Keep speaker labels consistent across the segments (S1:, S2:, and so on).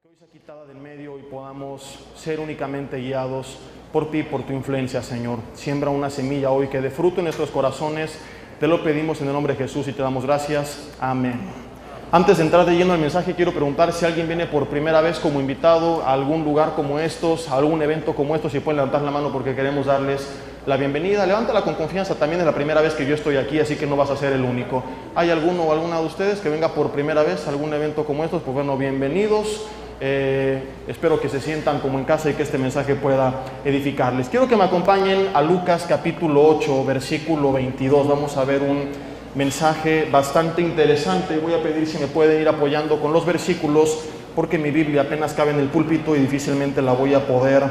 S1: Que hoy sea quitada del medio y podamos ser únicamente guiados por ti, por tu influencia, Señor. Siembra una semilla hoy que dé fruto en nuestros corazones. Te lo pedimos en el nombre de Jesús y te damos gracias. Amén. Antes de entrar de lleno al mensaje, quiero preguntar si alguien viene por primera vez como invitado a algún lugar como estos, a algún evento como estos, si pueden levantar la mano porque queremos darles la bienvenida. Levántala con confianza, también es la primera vez que yo estoy aquí, así que no vas a ser el único. ¿Hay alguno o alguna de ustedes que venga por primera vez a algún evento como estos? Pues bueno, bienvenidos. Espero que se sientan como en casa y que este mensaje pueda edificarles. Quiero que me acompañen a Lucas capítulo 8, versículo 22. Vamos a ver un mensaje bastante interesante. Voy a pedir si me pueden ir apoyando con los versículos, porque mi Biblia apenas cabe en el púlpito y difícilmente la voy a poder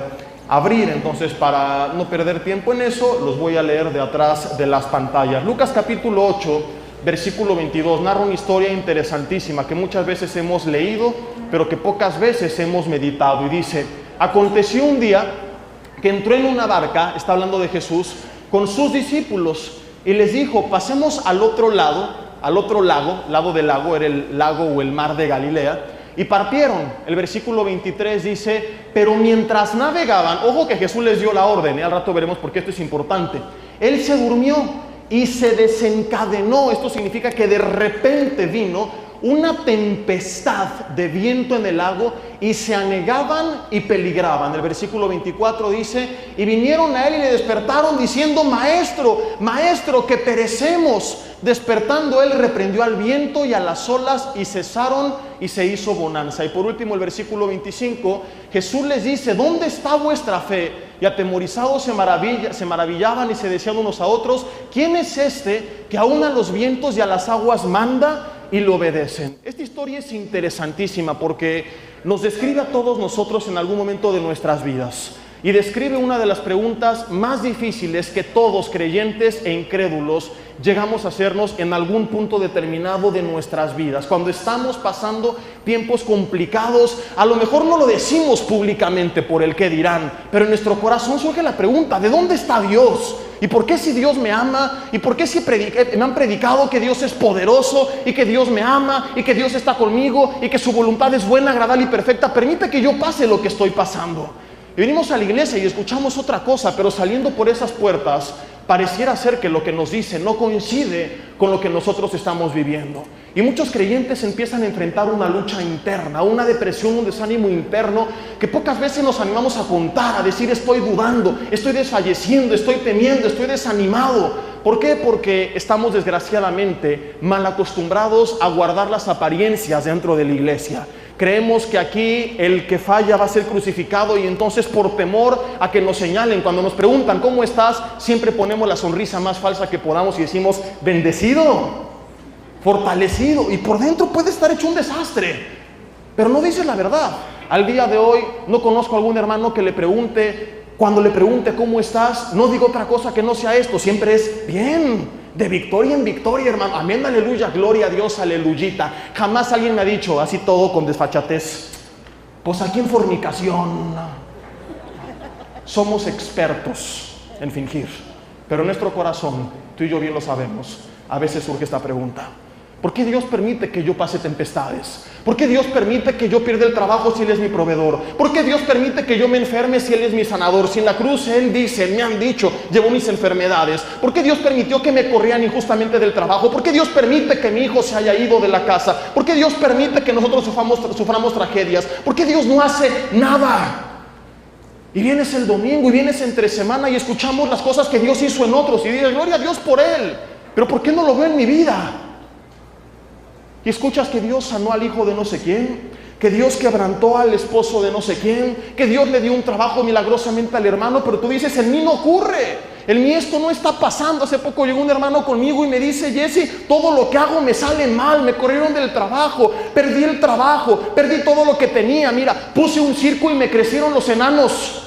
S1: abrir. Entonces, para no perder tiempo en eso, los voy a leer de atrás de las pantallas. Lucas capítulo 8, versículo 22, narra una historia interesantísima que muchas veces hemos leído, pero que pocas veces hemos meditado. Y dice: aconteció un día que entró en una barca, está hablando de Jesús, con sus discípulos, y les dijo: pasemos al otro lago, lado del lago, era el lago o el mar de Galilea, y partieron. El versículo 23 dice: pero mientras navegaban, ojo que Jesús les dio la orden, al rato veremos por qué esto es importante, él se durmió y se desencadenó. Esto significa que de repente vino una tempestad de viento en el lago y se anegaban y peligraban. El versículo 24 dice: y vinieron a él y le despertaron diciendo: maestro, maestro, que perecemos. Despertando él, reprendió al viento y a las olas, y cesaron, y se hizo bonanza. Y por último, el versículo 25, Jesús les dice: ¿dónde está vuestra fe? Y atemorizados se maravillaban y se decían unos a otros: ¿quién es este que aún a los vientos y a las aguas manda y lo obedecen? Esta historia es interesantísima porque nos describe a todos nosotros en algún momento de nuestras vidas, y describe una de las preguntas más difíciles que todos, creyentes e incrédulos, llegamos a hacernos en algún punto determinado de nuestras vidas. Cuando estamos pasando tiempos complicados, a lo mejor no lo decimos públicamente por el qué dirán, pero en nuestro corazón surge la pregunta: ¿de dónde está Dios? ¿Y por qué si Dios me ama? ¿Y por qué si me han predicado que Dios es poderoso y que Dios me ama y que Dios está conmigo y que su voluntad es buena, agradable y perfecta, permite que yo pase lo que estoy pasando? Y venimos a la iglesia y escuchamos otra cosa, pero saliendo por esas puertas pareciera ser que lo que nos dice no coincide con lo que nosotros estamos viviendo. Y muchos creyentes empiezan a enfrentar una lucha interna, una depresión, un desánimo interno, que pocas veces nos animamos a contar, a decir: estoy dudando, estoy desfalleciendo, estoy temiendo, estoy desanimado. ¿Por qué? Porque estamos desgraciadamente mal acostumbrados a guardar las apariencias dentro de la iglesia. Creemos que aquí el que falla va a ser crucificado, y entonces, por temor a que nos señalen, cuando nos preguntan ¿cómo estás?, siempre ponemos la sonrisa más falsa que podamos y decimos: bendecido, fortalecido, y por dentro puede estar hecho un desastre, pero no dice la verdad. Al día de hoy no conozco a algún hermano que cuando le pregunte ¿cómo estás?, no diga otra cosa que no sea esto, siempre es bien, de victoria en victoria, hermano, amén, aleluya, gloria a Dios, aleluyita. Jamás alguien me ha dicho así todo con desfachatez: pues aquí en fornicación somos expertos en fingir. Pero en nuestro corazón, tú y yo bien lo sabemos, a veces surge esta pregunta: ¿por qué Dios permite que yo pase tempestades? ¿Por qué Dios permite que yo pierda el trabajo si Él es mi proveedor? ¿Por qué Dios permite que yo me enferme si Él es mi sanador? Si en la cruz Él dice, me han dicho, llevó mis enfermedades. ¿Por qué Dios permitió que me corrieran injustamente del trabajo? ¿Por qué Dios permite que mi hijo se haya ido de la casa? ¿Por qué Dios permite que nosotros suframos tragedias? ¿Por qué Dios no hace nada? Y vienes el domingo y vienes entre semana y escuchamos las cosas que Dios hizo en otros y dices: gloria a Dios por Él, pero ¿por qué no lo veo en mi vida? Y escuchas que Dios sanó al hijo de no sé quién, que Dios quebrantó al esposo de no sé quién, que Dios le dio un trabajo milagrosamente al hermano, pero tú dices: en mí no ocurre, en mí esto no está pasando. Hace poco llegó un hermano conmigo y me dice: Jesse, todo lo que hago me sale mal, me corrieron del trabajo, perdí el trabajo, perdí todo lo que tenía, mira, puse un circo y me crecieron los enanos.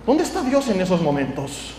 S1: ¿Dónde está Dios en esos momentos?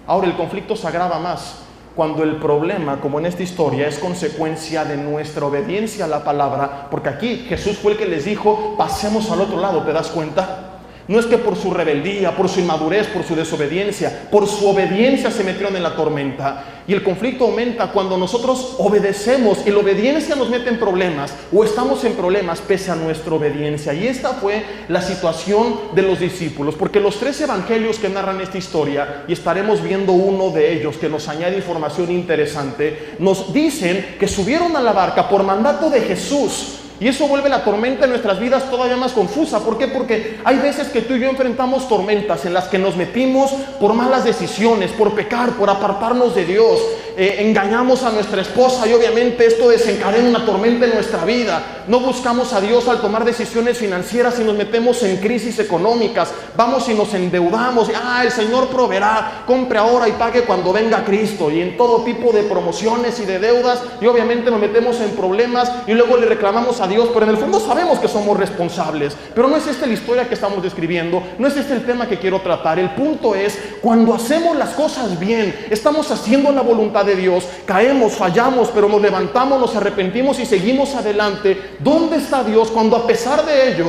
S1: Ahora el conflicto se agrava más cuando el problema, como en esta historia, es consecuencia de nuestra obediencia a la palabra, porque aquí Jesús fue el que les dijo: pasemos al otro lado. ¿Te das cuenta? No es que por su rebeldía, por su inmadurez, por su desobediencia, por su obediencia se metieron en la tormenta. Y el conflicto aumenta cuando nosotros obedecemos y la obediencia nos mete en problemas o estamos en problemas pese a nuestra obediencia. Y esta fue la situación de los discípulos, porque los 3 evangelios que narran esta historia, y estaremos viendo uno de ellos que nos añade información interesante, nos dicen que subieron a la barca por mandato de Jesús. Y eso vuelve la tormenta en nuestras vidas todavía más confusa. ¿Por qué? Porque hay veces que tú y yo enfrentamos tormentas en las que nos metimos por malas decisiones, por pecar, por apartarnos de Dios. Engañamos a nuestra esposa y obviamente esto desencadena una tormenta en nuestra vida. No buscamos a Dios al tomar decisiones financieras y nos metemos en crisis económicas. Vamos y nos endeudamos. El Señor proveerá, compre ahora y pague cuando venga Cristo. Y en todo tipo de promociones y de deudas. Y obviamente nos metemos en problemas y luego le reclamamos a Dios, pero en el fondo sabemos que somos responsables. Pero no es esta la historia que estamos describiendo, no es este el tema que quiero tratar. El punto es, cuando hacemos las cosas bien, estamos haciendo la voluntad de Dios, caemos, fallamos, pero nos levantamos, nos arrepentimos y seguimos adelante. ¿Dónde está Dios cuando a pesar de ello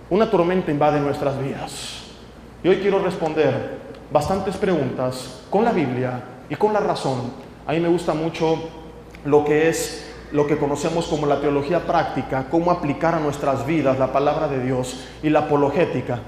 S1: una tormenta invade nuestras vidas? Y hoy quiero responder bastantes preguntas con la Biblia y con la razón. A mí me gusta mucho lo que conocemos como la teología práctica, cómo aplicar a nuestras vidas la palabra de Dios, y la apologética.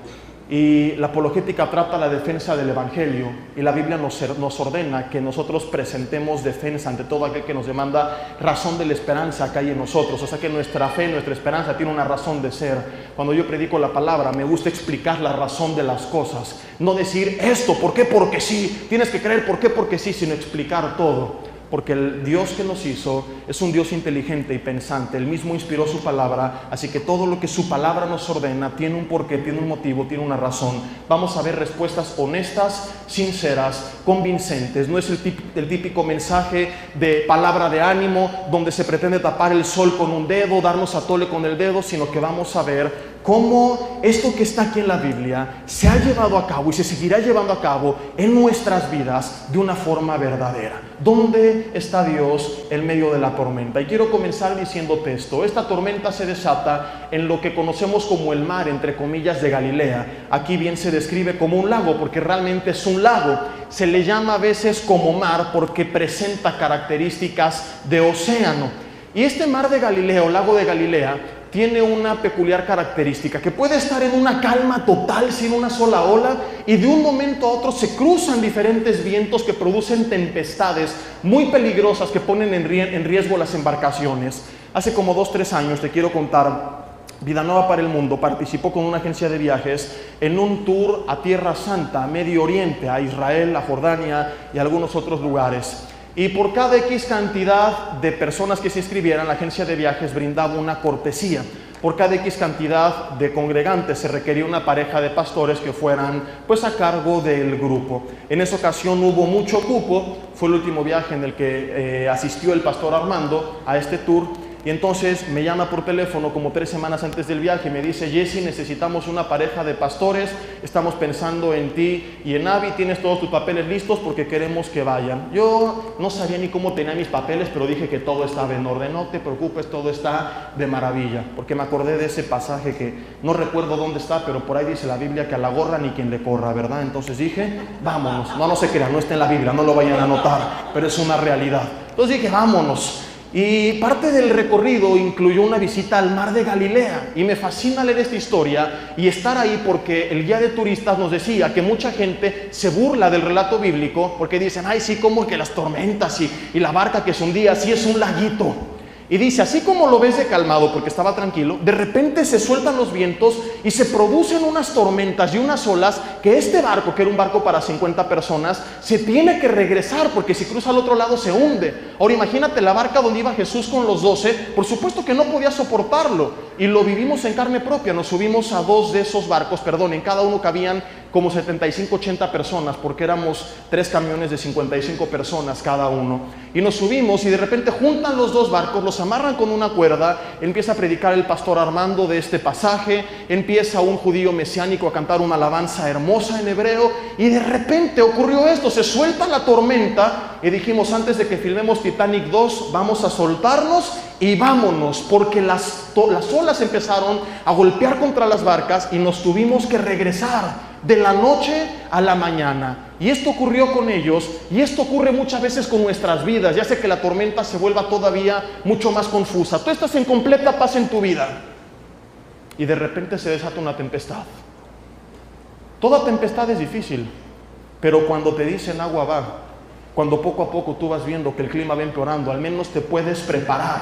S1: Y la apologética trata la defensa del Evangelio, y la Biblia nos ordena que nosotros presentemos defensa ante todo aquel que nos demanda razón de la esperanza que hay en nosotros. O sea que nuestra fe, nuestra esperanza tiene una razón de ser. Cuando yo predico la palabra, me gusta explicar la razón de las cosas, no decir esto, ¿por qué? Porque sí, tienes que creer, ¿por qué? Porque sí, sino explicar todo. Porque el Dios que nos hizo es un Dios inteligente y pensante. Él mismo inspiró su palabra, así que todo lo que su palabra nos ordena tiene un porqué, tiene un motivo, tiene una razón. Vamos a ver respuestas honestas, sinceras, convincentes. No es el típico mensaje de palabra de ánimo donde se pretende tapar el sol con un dedo, darnos a tole con el dedo, sino que vamos a ver cómo esto que está aquí en la Biblia se ha llevado a cabo y se seguirá llevando a cabo en nuestras vidas de una forma verdadera. ¿Dónde está Dios en medio de la tormenta? Y quiero comenzar diciéndote esto. Esta tormenta se desata en lo que conocemos como el mar, entre comillas, de Galilea. Aquí bien se describe como un lago, porque realmente es un lago. Se le llama a veces como mar porque presenta características de océano. Y este mar de Galilea o lago de Galilea tiene una peculiar característica, que puede estar en una calma total sin una sola ola, y de un momento a otro se cruzan diferentes vientos que producen tempestades muy peligrosas que ponen en riesgo las embarcaciones. Hace como 2-3 años, te quiero contar, Vida Nueva para el Mundo participó con una agencia de viajes en un tour a Tierra Santa, a Medio Oriente, a Israel, a Jordania y a algunos otros lugares. Y por cada X cantidad de personas que se inscribieran, la agencia de viajes brindaba una cortesía. Por cada X cantidad de congregantes se requería una pareja de pastores que fueran pues a cargo del grupo. En esa ocasión hubo mucho cupo, fue el último viaje en el que asistió el pastor Armando a este tour. Y entonces me llama por teléfono como 3 semanas antes del viaje y me dice: Jesse, necesitamos una pareja de pastores, estamos pensando en ti y en Abby, tienes todos tus papeles listos porque queremos que vayan. Yo no sabía ni cómo tenía mis papeles, pero dije que todo estaba en orden. No te preocupes, todo está de maravilla, porque me acordé de ese pasaje que no recuerdo dónde está, pero por ahí dice la Biblia que a la gorra ni quien le corra, ¿verdad? Entonces dije, vámonos. No se crean, no está en la Biblia, no lo vayan a anotar, pero es una realidad. Entonces dije, vámonos. Y parte del recorrido incluyó una visita al mar de Galilea, y me fascina leer esta historia y estar ahí porque el guía de turistas nos decía que mucha gente se burla del relato bíblico porque dicen, ay sí, como que las tormentas y la barca que se hundía, sí es un laguito. Y dice, así como lo ves de calmado porque estaba tranquilo, de repente se sueltan los vientos y se producen unas tormentas y unas olas que este barco, que era un barco para 50 personas, se tiene que regresar porque si cruza al otro lado se hunde. Ahora imagínate la barca donde iba Jesús con los 12, por supuesto que no podía soportarlo, y lo vivimos en carne propia. Nos subimos a 2 de esos barcos, en cada uno cabían como 75, 80 personas, porque éramos 3 camiones de 55 personas cada uno. Y nos subimos y de repente juntan los 2 barcos, los amarran con una cuerda, empieza a predicar el pastor Armando de este pasaje, empieza un judío mesiánico a cantar una alabanza hermosa en hebreo, y de repente ocurrió esto, se suelta la tormenta y dijimos, antes de que filmemos Titanic 2, vamos a soltarnos y vámonos, porque las olas empezaron a golpear contra las barcas y nos tuvimos que regresar de la noche a la mañana. Y esto ocurrió con ellos, y esto ocurre muchas veces con nuestras vidas, ya hace que la tormenta se vuelva todavía mucho más confusa. Tú estás en completa paz en tu vida y de repente se desata una tempestad. Toda tempestad es difícil, pero cuando te dicen agua va, cuando poco a poco tú vas viendo que el clima va empeorando, al menos te puedes preparar.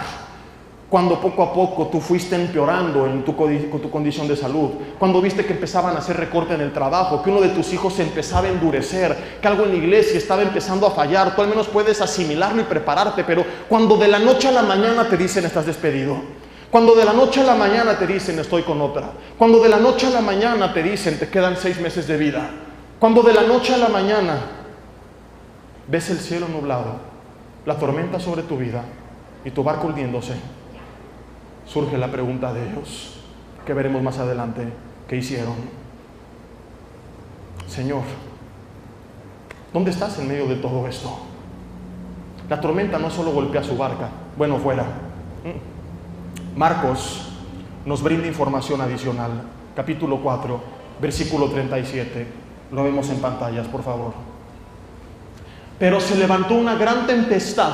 S1: Cuando poco a poco tú fuiste empeorando en tu condición de salud, cuando viste que empezaban a hacer recorte en el trabajo, que uno de tus hijos se empezaba a endurecer, que algo en la iglesia estaba empezando a fallar, tú al menos puedes asimilarlo y prepararte. Pero cuando de la noche a la mañana te dicen estás despedido, cuando de la noche a la mañana te dicen estoy con otra, cuando de la noche a la mañana te dicen te quedan 6 meses de vida, cuando de la noche a la mañana ves el cielo nublado, la tormenta sobre tu vida y tu barco hundiéndose, surge la pregunta de ellos, que veremos más adelante, ¿qué hicieron? Señor, ¿dónde estás en medio de todo esto? La tormenta no solo golpea su barca, bueno, fuera. Marcos nos brinda información adicional, capítulo 4, versículo 37, lo vemos en pantallas, por favor. Pero se levantó una gran tempestad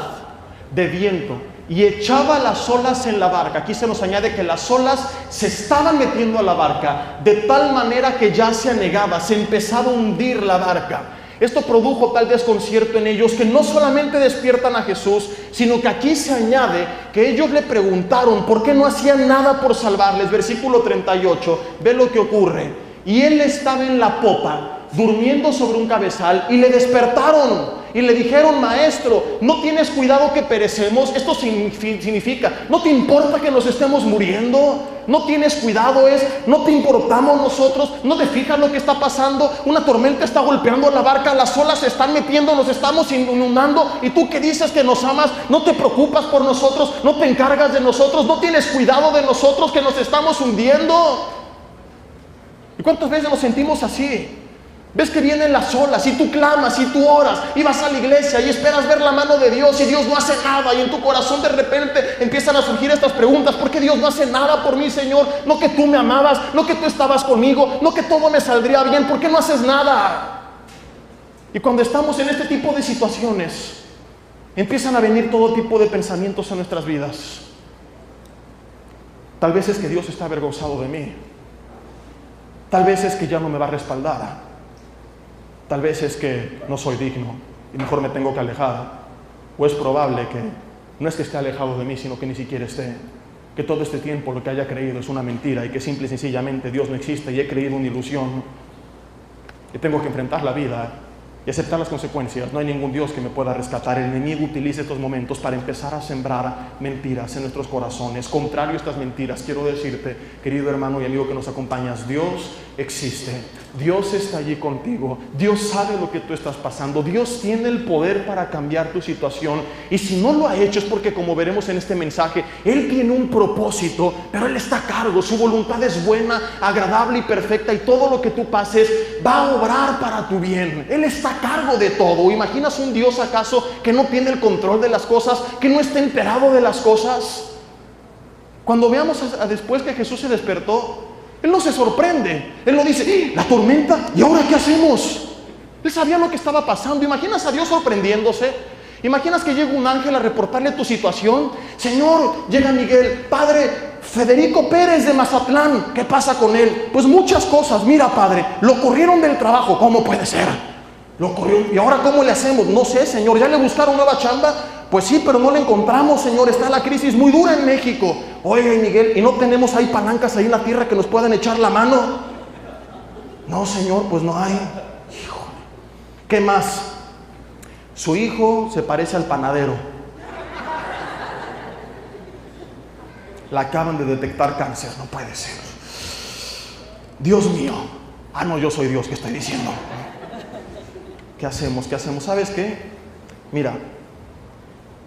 S1: de viento y echaba las olas en la barca. Aquí se nos añade que las olas se estaban metiendo a la barca de tal manera que ya se anegaba, se empezaba a hundir la barca. Esto produjo tal desconcierto en ellos que no solamente despiertan a Jesús, sino que aquí se añade que ellos le preguntaron por qué no hacían nada por salvarles. Versículo 38, ve lo que ocurre. Y él estaba en la popa, durmiendo sobre un cabezal, y le despertaron y le dijeron, maestro, ¿no tienes cuidado que perecemos? Esto significa, ¿no te importa que nos estemos muriendo? ¿No tienes cuidado? ¿No te importamos nosotros? ¿No te fijas lo que está pasando? Una tormenta está golpeando la barca, las olas se están metiendo, nos estamos inundando, y tú que dices que nos amas, ¿no te preocupas por nosotros? ¿No te encargas de nosotros? ¿No tienes cuidado de nosotros que nos estamos hundiendo? ¿Y cuántas veces nos sentimos así? Ves que vienen las olas y tú clamas y tú oras y vas a la iglesia y esperas ver la mano de Dios y Dios no hace nada, y en tu corazón de repente empiezan a surgir estas preguntas: ¿por qué Dios no hace nada por mí, Señor? No que tú me amabas, no que tú estabas conmigo, no que todo me saldría bien, ¿por qué no haces nada? Y cuando estamos en este tipo de situaciones, empiezan a venir todo tipo de pensamientos en nuestras vidas. Tal vez es que Dios está avergonzado de mí, tal vez es que ya no me va a respaldar, tal vez es que no soy digno y mejor me tengo que alejar. O es probable que no es que esté alejado de mí, sino que ni siquiera esté. Que todo este tiempo lo que haya creído es una mentira y que simple y sencillamente Dios no existe y he creído una ilusión. Y tengo que enfrentar la vida y aceptar las consecuencias. No hay ningún Dios que me pueda rescatar. El enemigo utiliza estos momentos para empezar a sembrar mentiras en nuestros corazones. Contrario a estas mentiras, quiero decirte, querido hermano y amigo que nos acompañas, Dios existe. Dios está allí contigo. Dios sabe lo que tú estás pasando. Dios tiene el poder para cambiar tu situación. Y si no lo ha hecho es porque, como veremos en este mensaje, Él tiene un propósito, pero Él está a cargo. Su voluntad es buena, agradable y perfecta, y todo lo que tú pases va a obrar para tu bien. Él está a cargo de todo. ¿Imaginas un Dios acaso que no tiene el control de las cosas, que no está enterado de las cosas? Cuando veamos después que Jesús se despertó, Él no se sorprende. Él no dice, la tormenta, ¿y ahora qué hacemos? Él sabía lo que estaba pasando. ¿Imaginas a Dios sorprendiéndose? ¿Imaginas que llega un ángel a reportarle tu situación? Señor, llega Miguel, padre, Federico Pérez de Mazatlán, ¿qué pasa con él? Pues muchas cosas. Mira, padre, lo corrieron del trabajo. ¿Cómo puede ser? Lo corrieron. ¿Y ahora cómo le hacemos? No sé, Señor. ¿Ya le buscaron nueva chamba? Pues sí, pero no le encontramos, Señor. Está la crisis muy dura en México. Oiga, Miguel, ¿y no tenemos ahí palancas ahí en la tierra que nos puedan echar la mano? No, Señor, pues no hay. Híjole. ¿Qué más? Su hijo se parece al panadero. Le acaban de detectar cáncer. No puede ser. Dios mío, Ah, no, yo soy Dios, ¿qué estoy diciendo? ¿Qué hacemos? ¿Qué hacemos? ¿Sabes qué? Mira,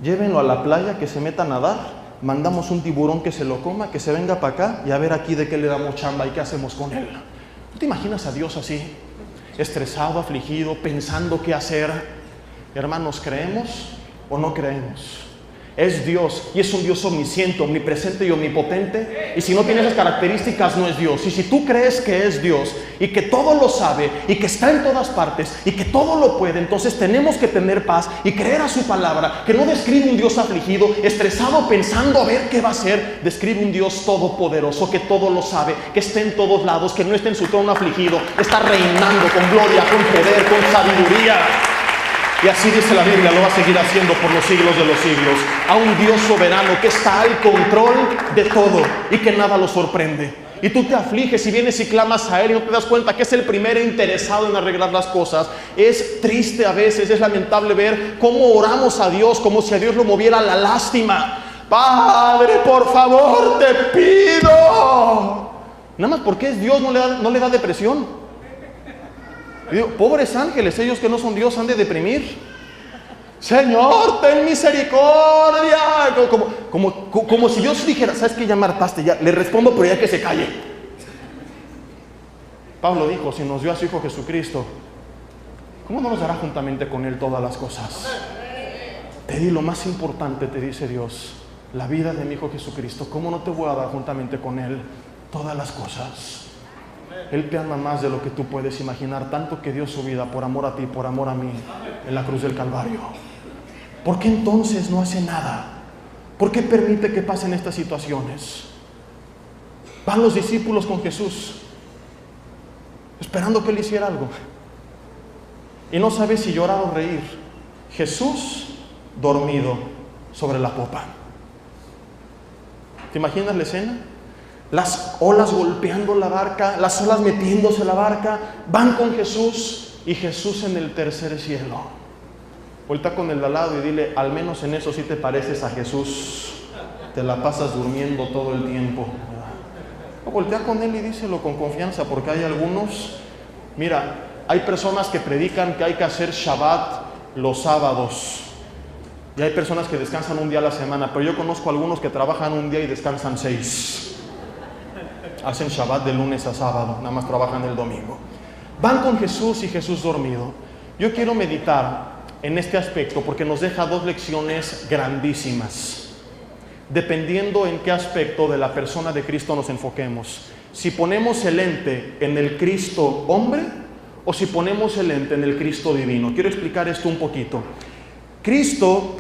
S1: llévenlo a la playa, que se meta a nadar, mandamos un tiburón que se lo coma, que se venga para acá y a ver aquí de qué le damos chamba y qué hacemos con él. ¿Tú te imaginas a Dios así, estresado, afligido, pensando qué hacer? Hermanos, ¿creemos o no creemos? Es Dios, y es un Dios omnisciente, omnipresente y omnipotente, y si no tiene esas características no es Dios. Y si tú crees que es Dios y que todo lo sabe y que está en todas partes y que todo lo puede, entonces tenemos que tener paz y creer a su palabra, que no describe un Dios afligido, estresado, pensando a ver qué va a hacer. Describe un Dios todopoderoso, que todo lo sabe, que está en todos lados, que no está en su trono afligido, está reinando con gloria, con poder, con sabiduría. Y así dice la Biblia, lo va a seguir haciendo por los siglos de los siglos. A un Dios soberano que está al control de todo y que nada lo sorprende. Y tú te afliges y vienes y clamas a Él y no te das cuenta que es el primero interesado en arreglar las cosas. Es triste a veces, es lamentable ver cómo oramos a Dios como si a Dios lo moviera la lástima. Padre, por favor, te pido. Nada más porque es Dios, no le da depresión. Y digo, pobres ángeles, ellos que no son Dios han de deprimir. Señor, ten misericordia. Como si Dios dijera, ¿sabes qué? Ya me hartaste, ya le respondo, pero ya que se calle. Pablo dijo, si nos dio a su Hijo Jesucristo, ¿cómo no nos dará juntamente con Él todas las cosas? Te di lo más importante, te dice Dios, la vida de mi Hijo Jesucristo. ¿Cómo no te voy a dar juntamente con Él todas las cosas? Él te ama más de lo que tú puedes imaginar, tanto que dio su vida por amor a ti, por amor a mí, en la cruz del Calvario. ¿Por qué entonces no hace nada? ¿Por qué permite que pasen estas situaciones? Van los discípulos con Jesús, esperando que Él hiciera algo, y no sabe si llorar o reír. Jesús dormido sobre la popa. ¿Te imaginas la escena? Las olas golpeando la barca, las olas metiéndose en la barca, van con Jesús y Jesús en el tercer cielo. Vuelta con el de al lado y dile, al menos en eso sí te pareces a Jesús, te la pasas durmiendo todo el tiempo. Voltea con él y díselo con confianza, porque hay algunos, mira, hay personas que predican que hay que hacer Shabbat los sábados, y hay personas que descansan un día a la semana, pero yo conozco algunos que trabajan un día y descansan 6. Hacen Shabbat de lunes a sábado, nada más trabajan el domingo. Van con Jesús y Jesús dormido. Yo quiero meditar en este aspecto porque nos deja dos lecciones grandísimas, dependiendo en qué aspecto de la persona de Cristo nos enfoquemos. Si ponemos el lente en el Cristo hombre o si ponemos el lente en el Cristo divino. Quiero explicar esto un poquito. Cristo,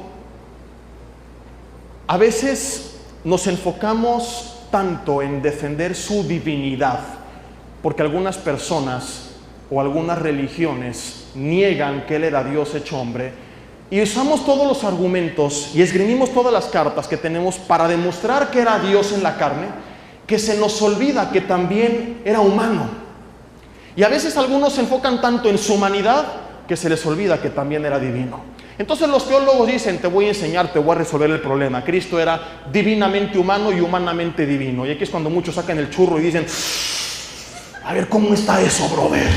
S1: a veces nos enfocamos tanto en defender su divinidad, porque algunas personas o algunas religiones niegan que Él era Dios hecho hombre, y usamos todos los argumentos y esgrimimos todas las cartas que tenemos para demostrar que era Dios en la carne, que se nos olvida que también era humano. Y a veces algunos se enfocan tanto en su humanidad que se les olvida que también era divino. Entonces los teólogos dicen, te voy a enseñar, te voy a resolver el problema. Cristo era divinamente humano y humanamente divino. Y aquí es cuando muchos sacan el churro y dicen, a ver, ¿cómo está eso, brother?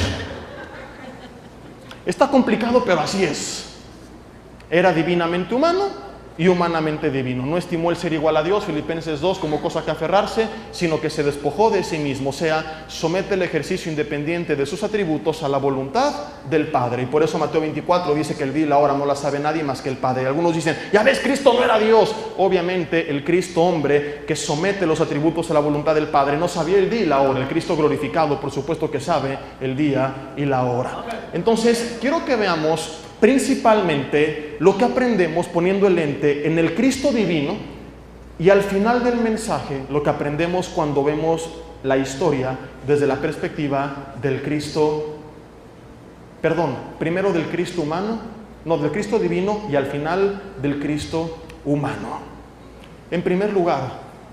S1: Está complicado, pero así es. Era divinamente humano y humanamente divino. No estimó el ser igual a Dios, Filipenses 2, como cosa que aferrarse, sino que se despojó de sí mismo. O sea, somete el ejercicio independiente de sus atributos a la voluntad del Padre. Y por eso Mateo 24 dice que el día y la hora no la sabe nadie más que el Padre. Y algunos dicen, ya ves, Cristo no era Dios. Obviamente el Cristo hombre que somete los atributos a la voluntad del Padre no sabía el día y la hora. El Cristo glorificado, por supuesto que sabe el día y la hora. Entonces, quiero que veamos principalmente lo que aprendemos poniendo el lente en el Cristo divino, y al final del mensaje lo que aprendemos cuando vemos la historia desde la perspectiva del Cristo, primero del Cristo humano, del Cristo divino, y al final del Cristo humano. En primer lugar,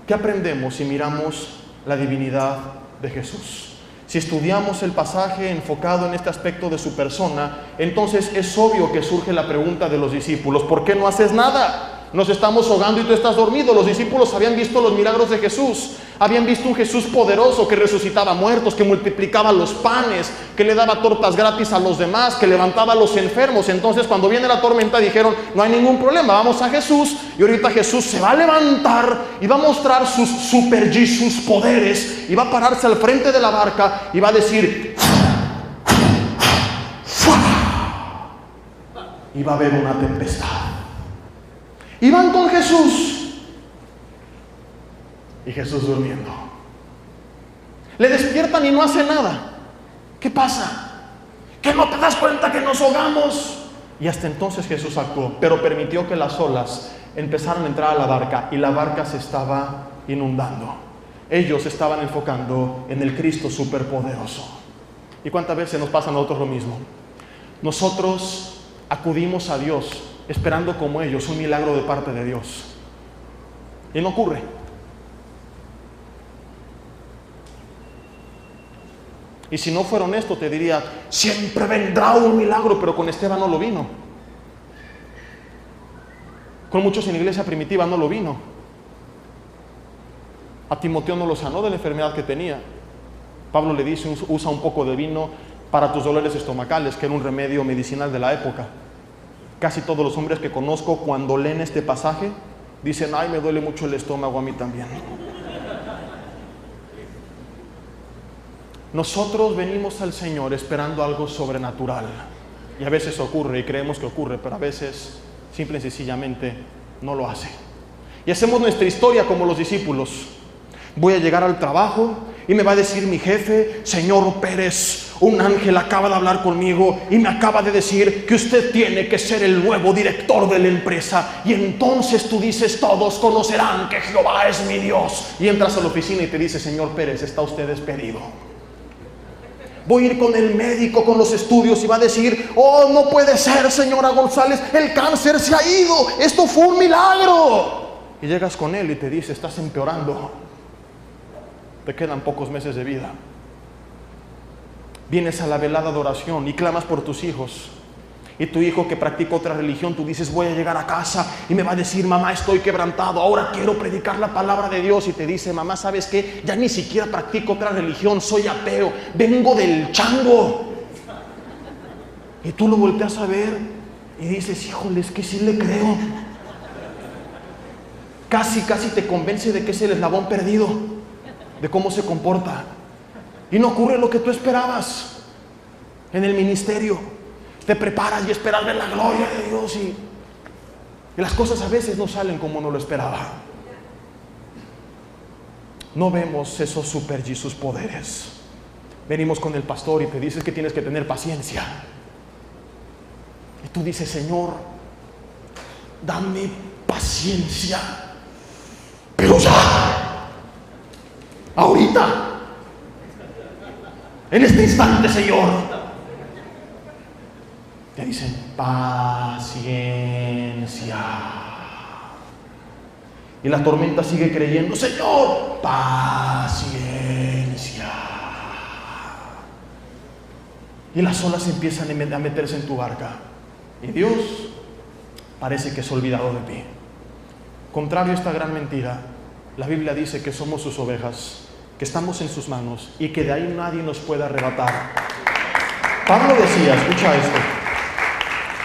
S1: ¿qué aprendemos si miramos la divinidad de Jesús? Si estudiamos el pasaje enfocado en este aspecto de su persona, entonces es obvio que surge la pregunta de los discípulos, ¿por qué no haces nada? nos estamos ahogando y tú estás dormido. Los discípulos habían visto los milagros de Jesús, habían visto un Jesús poderoso que resucitaba muertos, que multiplicaba los panes, que le daba tortas gratis a los demás, que levantaba a los enfermos. Entonces cuando viene la tormenta dijeron, no hay ningún problema, vamos a Jesús, y ahorita Jesús se va a levantar y va a mostrar sus super sus poderes, y va a pararse al frente de la barca y va a decir, y va a haber una tempestad. Y van con Jesús, y Jesús durmiendo. Le despiertan y no hace nada. ¿Qué pasa? ¿Que no te das cuenta que nos ahogamos? Y hasta entonces Jesús actuó, pero permitió que las olas empezaran a entrar a la barca, y la barca se estaba inundando. Ellos estaban enfocando en el Cristo superpoderoso. ¿Y cuántas veces nos pasa a nosotros lo mismo? Nosotros acudimos a Dios esperando como ellos un milagro de parte de Dios, y no ocurre. Y si no fuera honesto te diría, siempre vendrá un milagro, pero con Esteban no lo vino. Con muchos en la iglesia primitiva no lo vino. A Timoteo no lo sanó de la enfermedad que tenía. Pablo le dice, usa un poco de vino para tus dolores estomacales, que era un remedio medicinal de la época. Casi todos los hombres que conozco, cuando leen este pasaje, dicen, ay, me duele mucho el estómago, a mí también. Nosotros venimos al Señor esperando algo sobrenatural, y a veces ocurre y creemos que ocurre, pero a veces simple y sencillamente no lo hace. Y hacemos nuestra historia como los discípulos. Voy a llegar al trabajo y me va a decir mi jefe, señor Pérez, un ángel acaba de hablar conmigo y me acaba de decir que usted tiene que ser el nuevo director de la empresa. Y entonces tú dices, todos conocerán que Jehová es mi Dios. Y entras a la oficina y te dice, señor Pérez, está usted despedido. Voy a ir con el médico, con los estudios, y va a decir, oh, no puede ser, señora González, el cáncer se ha ido, esto fue un milagro. Y llegas con él y te dice, estás empeorando, te quedan pocos meses de vida. Vienes a la velada de oración y clamas por tus hijos, y tu hijo que practica otra religión, tú dices, voy a llegar a casa y me va a decir, mamá, estoy quebrantado, ahora quiero predicar la palabra de Dios. Y te dice, mamá, ¿sabes qué? Ya ni siquiera practico otra religión, soy ateo, vengo del chango. Y tú lo volteas a ver y dices, híjole, es que sí le creo. Casi te convence de que es el eslabón perdido, de cómo se comporta. Y no ocurre lo que tú esperabas en el ministerio. Te preparas y esperas ver la gloria de Dios, y las cosas a veces no salen como uno lo esperaba. No vemos esos super Jesús poderes. Venimos con el pastor y te dices que tienes que tener paciencia. Y tú dices, Señor, dame paciencia, pero ya, ahorita, en este instante, Señor. Te dicen, paciencia. Y la tormenta sigue creyendo, Señor, paciencia. Y las olas empiezan a meterse en tu barca. Y Dios parece que se ha olvidado de ti. Contrario a esta gran mentira, la Biblia dice que somos sus ovejas, que estamos en sus manos y que de ahí nadie nos puede arrebatar. Pablo decía, escucha esto,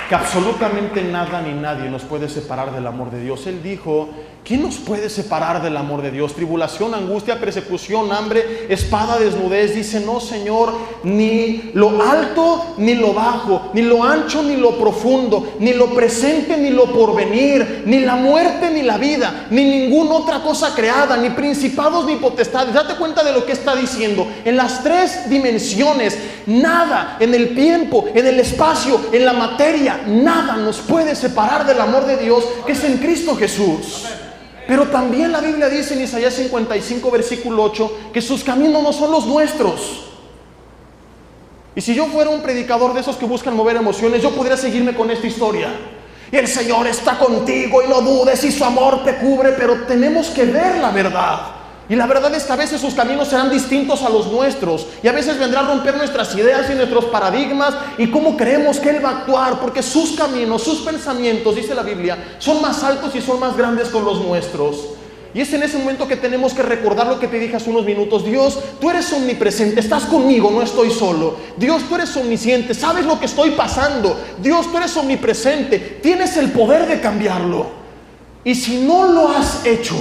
S1: que absolutamente nada ni nadie nos puede separar del amor de Dios. Él dijo, ¿quién nos puede separar del amor de Dios? Tribulación, angustia, persecución, hambre, espada, desnudez. Dice, no, Señor, ni lo alto ni lo bajo, ni lo ancho ni lo profundo, ni lo presente ni lo porvenir, ni la muerte ni la vida, ni ninguna otra cosa creada, ni principados ni potestades. Date cuenta de lo que está diciendo. En las tres dimensiones, nada, en el tiempo, en el espacio, en la materia, nada nos puede separar del amor de Dios que es en Cristo Jesús. Pero también la Biblia dice en Isaías 55 versículo 8 que sus caminos no son los nuestros. Y si yo fuera un predicador de esos que buscan mover emociones, yo podría seguirme con esta historia. Y el Señor está contigo y no dudes y su amor te cubre, pero tenemos que ver la verdad. Y la verdad es que a veces sus caminos serán distintos a los nuestros. Y a veces vendrá a romper nuestras ideas y nuestros paradigmas y cómo creemos que Él va a actuar. Porque sus caminos, sus pensamientos, dice la Biblia, son más altos y son más grandes con los nuestros. Y es en ese momento que tenemos que recordar lo que te dije hace unos minutos. Dios, tú eres omnipresente, estás conmigo, no estoy solo. Dios, tú eres omnisciente, sabes lo que estoy pasando. Dios, tú eres omnipresente, tienes el poder de cambiarlo. Y si no lo has hecho,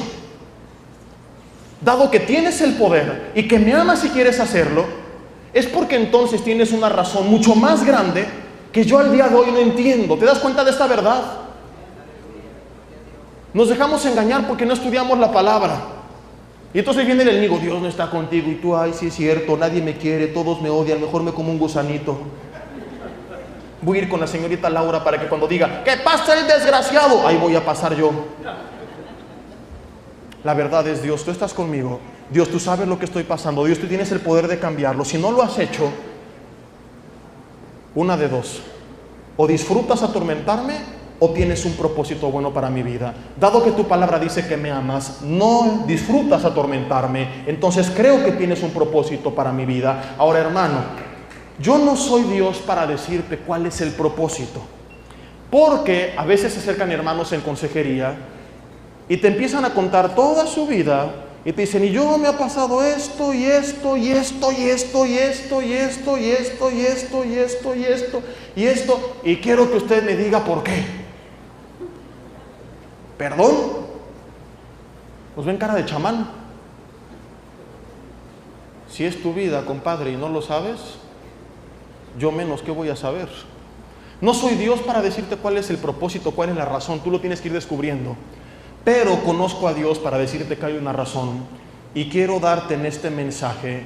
S1: dado que tienes el poder y que me amas y quieres hacerlo, es porque entonces tienes una razón mucho más grande que yo al día de hoy no entiendo. ¿Te das cuenta de esta verdad? Nos dejamos engañar porque no estudiamos la palabra. Y entonces viene el enemigo, Dios no está contigo. Y tú, ay, sí es cierto, nadie me quiere, todos me odian, mejor me como un gusanito. Voy a ir con la señorita Laura para que cuando diga, ¿qué pasa el desgraciado? Ahí voy a pasar yo. La verdad es, Dios, tú estás conmigo. Dios, tú sabes lo que estoy pasando. Dios, tú tienes el poder de cambiarlo. Si no lo has hecho, una de dos: o disfrutas atormentarme o tienes un propósito bueno para mi vida. Dado que tu palabra dice que me amas, no disfrutas atormentarme, entonces creo que tienes un propósito para mi vida. Ahora, hermano, yo no soy Dios para decirte cuál es el propósito, porque a veces se acercan hermanos en consejería y te empiezan a contar toda su vida y te dicen, y yo me ha pasado esto y esto y esto y esto y esto y esto y esto y esto y esto y esto y esto, y quiero que usted me diga por qué. ¿Perdón? Nos ven cara de chamán. Si es tu vida, compadre, y no lo sabes, yo menos, ¿qué voy a saber? No soy Dios para decirte cuál es el propósito, cuál es la razón. Tú lo tienes que ir descubriendo. Pero conozco a Dios para decirte que hay una razón. Y quiero darte en este mensaje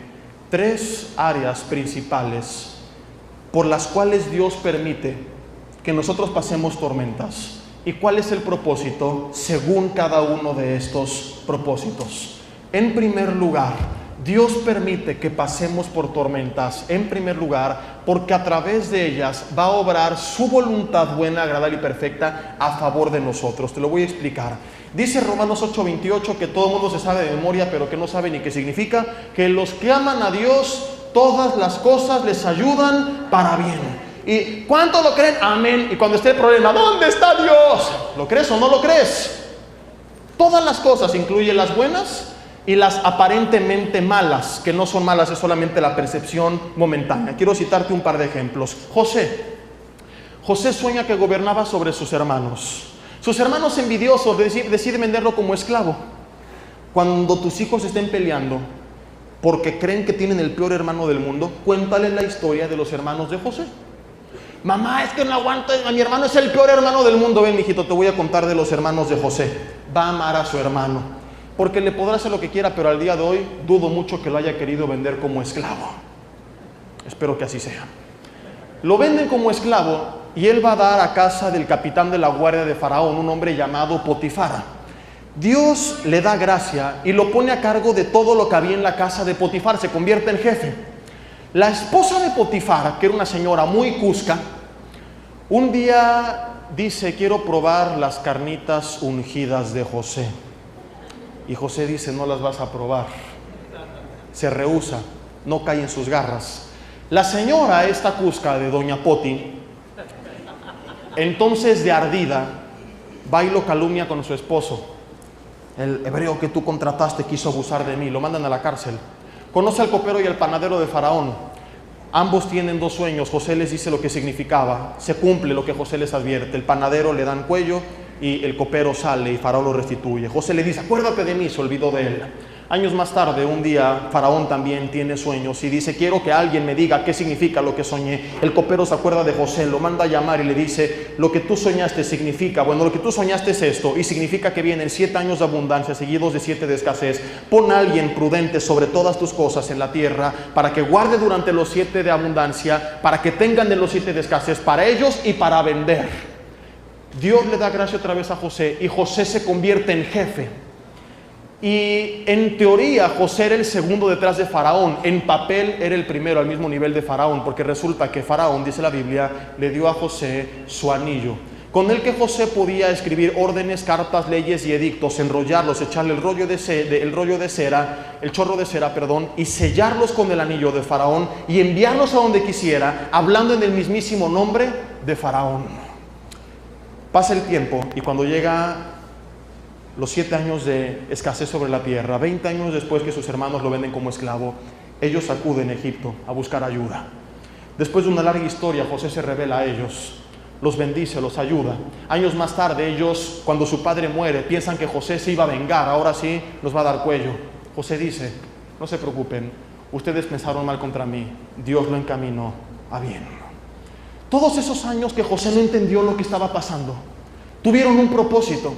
S1: 3 áreas principales por las cuales Dios permite que nosotros pasemos tormentas. ¿Y cuál es el propósito según cada uno de estos propósitos? En primer lugar, Dios permite que pasemos por tormentas, en primer lugar, porque a través de ellas va a obrar su voluntad buena, agradable y perfecta a favor de nosotros. Te lo voy a explicar. Dice Romanos 8:28, que todo el mundo se sabe de memoria, pero que no sabe ni qué significa, que los que aman a Dios, todas las cosas les ayudan para bien. ¿Y cuánto lo creen? Amén. Y cuando esté el problema, ¿dónde está Dios? ¿Lo crees o no lo crees? Todas las cosas, incluyen las buenas y las aparentemente malas, que no son malas, es solamente la percepción momentánea. Quiero citarte un par de ejemplos. José sueña que gobernaba sobre sus hermanos. Sus hermanos envidiosos deciden venderlo como esclavo. Cuando tus hijos estén peleando porque creen que tienen el peor hermano del mundo, cuéntales la historia de los hermanos de José. Mamá, es que no aguanto, mi hermano es el peor hermano del mundo. Ven, mijito, te voy a contar de los hermanos de José. Va a amar a su hermano, porque le podrá hacer lo que quiera, pero al día de hoy dudo mucho que lo haya querido vender como esclavo. Espero que así sea. Lo venden como esclavo y él va a dar a casa del capitán de la guardia de Faraón, un hombre llamado Potifar. Dios le da gracia y lo pone a cargo de todo lo que había en la casa de Potifar, se convierte en jefe. La esposa de Potifar, que era una señora muy cusca, un día dice, quiero probar las carnitas ungidas de José. Y José dice, no las vas a probar. Se rehúsa, no cae en sus garras. La señora, esta cusca de doña Poti, entonces de ardida, va y lo calumnia con su esposo. El hebreo que tú contrataste quiso abusar de mí, lo mandan a la cárcel. Conoce al copero y al panadero de Faraón. Ambos tienen 2 sueños. José les dice lo que significaba. Se cumple lo que José les advierte. El panadero le dan cuello y el copero sale y Faraón lo restituye. José le dice, acuérdate de mí, se olvidó de él. Años más tarde, un día, Faraón también tiene sueños y dice, quiero que alguien me diga qué significa lo que soñé. El copero se acuerda de José, lo manda a llamar y le dice, lo que tú soñaste significa, bueno, lo que tú soñaste es esto, y significa que vienen 7 años de abundancia seguidos de 7 de escasez. Pon a alguien prudente sobre todas tus cosas en la tierra, para que guarde durante los 7 de abundancia, para que tengan de los 7 de escasez para ellos y para vender. Dios le da gracia otra vez a José y José se convierte en jefe. Y en teoría José era el segundo detrás de Faraón. En papel era el primero al mismo nivel de Faraón, porque resulta que Faraón, dice la Biblia, le dio a José su anillo. con el que José podía escribir órdenes, cartas, leyes y edictos, enrollarlos, echarle el chorro de cera, y sellarlos con el anillo de Faraón y enviarlos a donde quisiera, hablando en el mismísimo nombre de Faraón. Pasa el tiempo y cuando llega los 7 años de escasez sobre la tierra, 20 años después que sus hermanos lo venden como esclavo, ellos acuden a Egipto a buscar ayuda. Después de una larga historia, José se revela a ellos, los bendice, los ayuda. Años más tarde, ellos, cuando su padre muere, piensan que José se iba a vengar, ahora sí nos va a dar cuello. José dice, no se preocupen, ustedes pensaron mal contra mí, Dios lo encaminó a bien. Todos esos años que José no entendió lo que estaba pasando, tuvieron un propósito.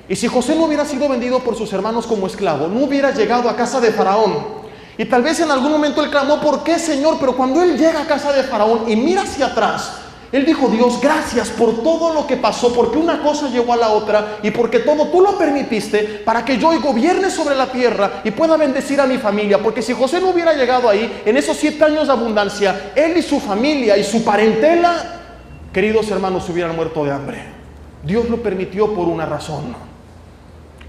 S1: Y si José no hubiera sido vendido por sus hermanos como esclavo, no hubiera llegado a casa de Faraón. Y tal vez en algún momento él clamó, ¿por qué, Señor? Pero cuando él llega a casa de Faraón y mira hacia atrás, él dijo, Dios, gracias por todo lo que pasó, porque una cosa llegó a la otra y porque todo tú lo permitiste para que yo hoy gobierne sobre la tierra y pueda bendecir a mi familia. Porque si José no hubiera llegado ahí, en esos 7 años de abundancia, él y su familia y su parentela, queridos hermanos, se hubieran muerto de hambre. Dios lo permitió por una razón.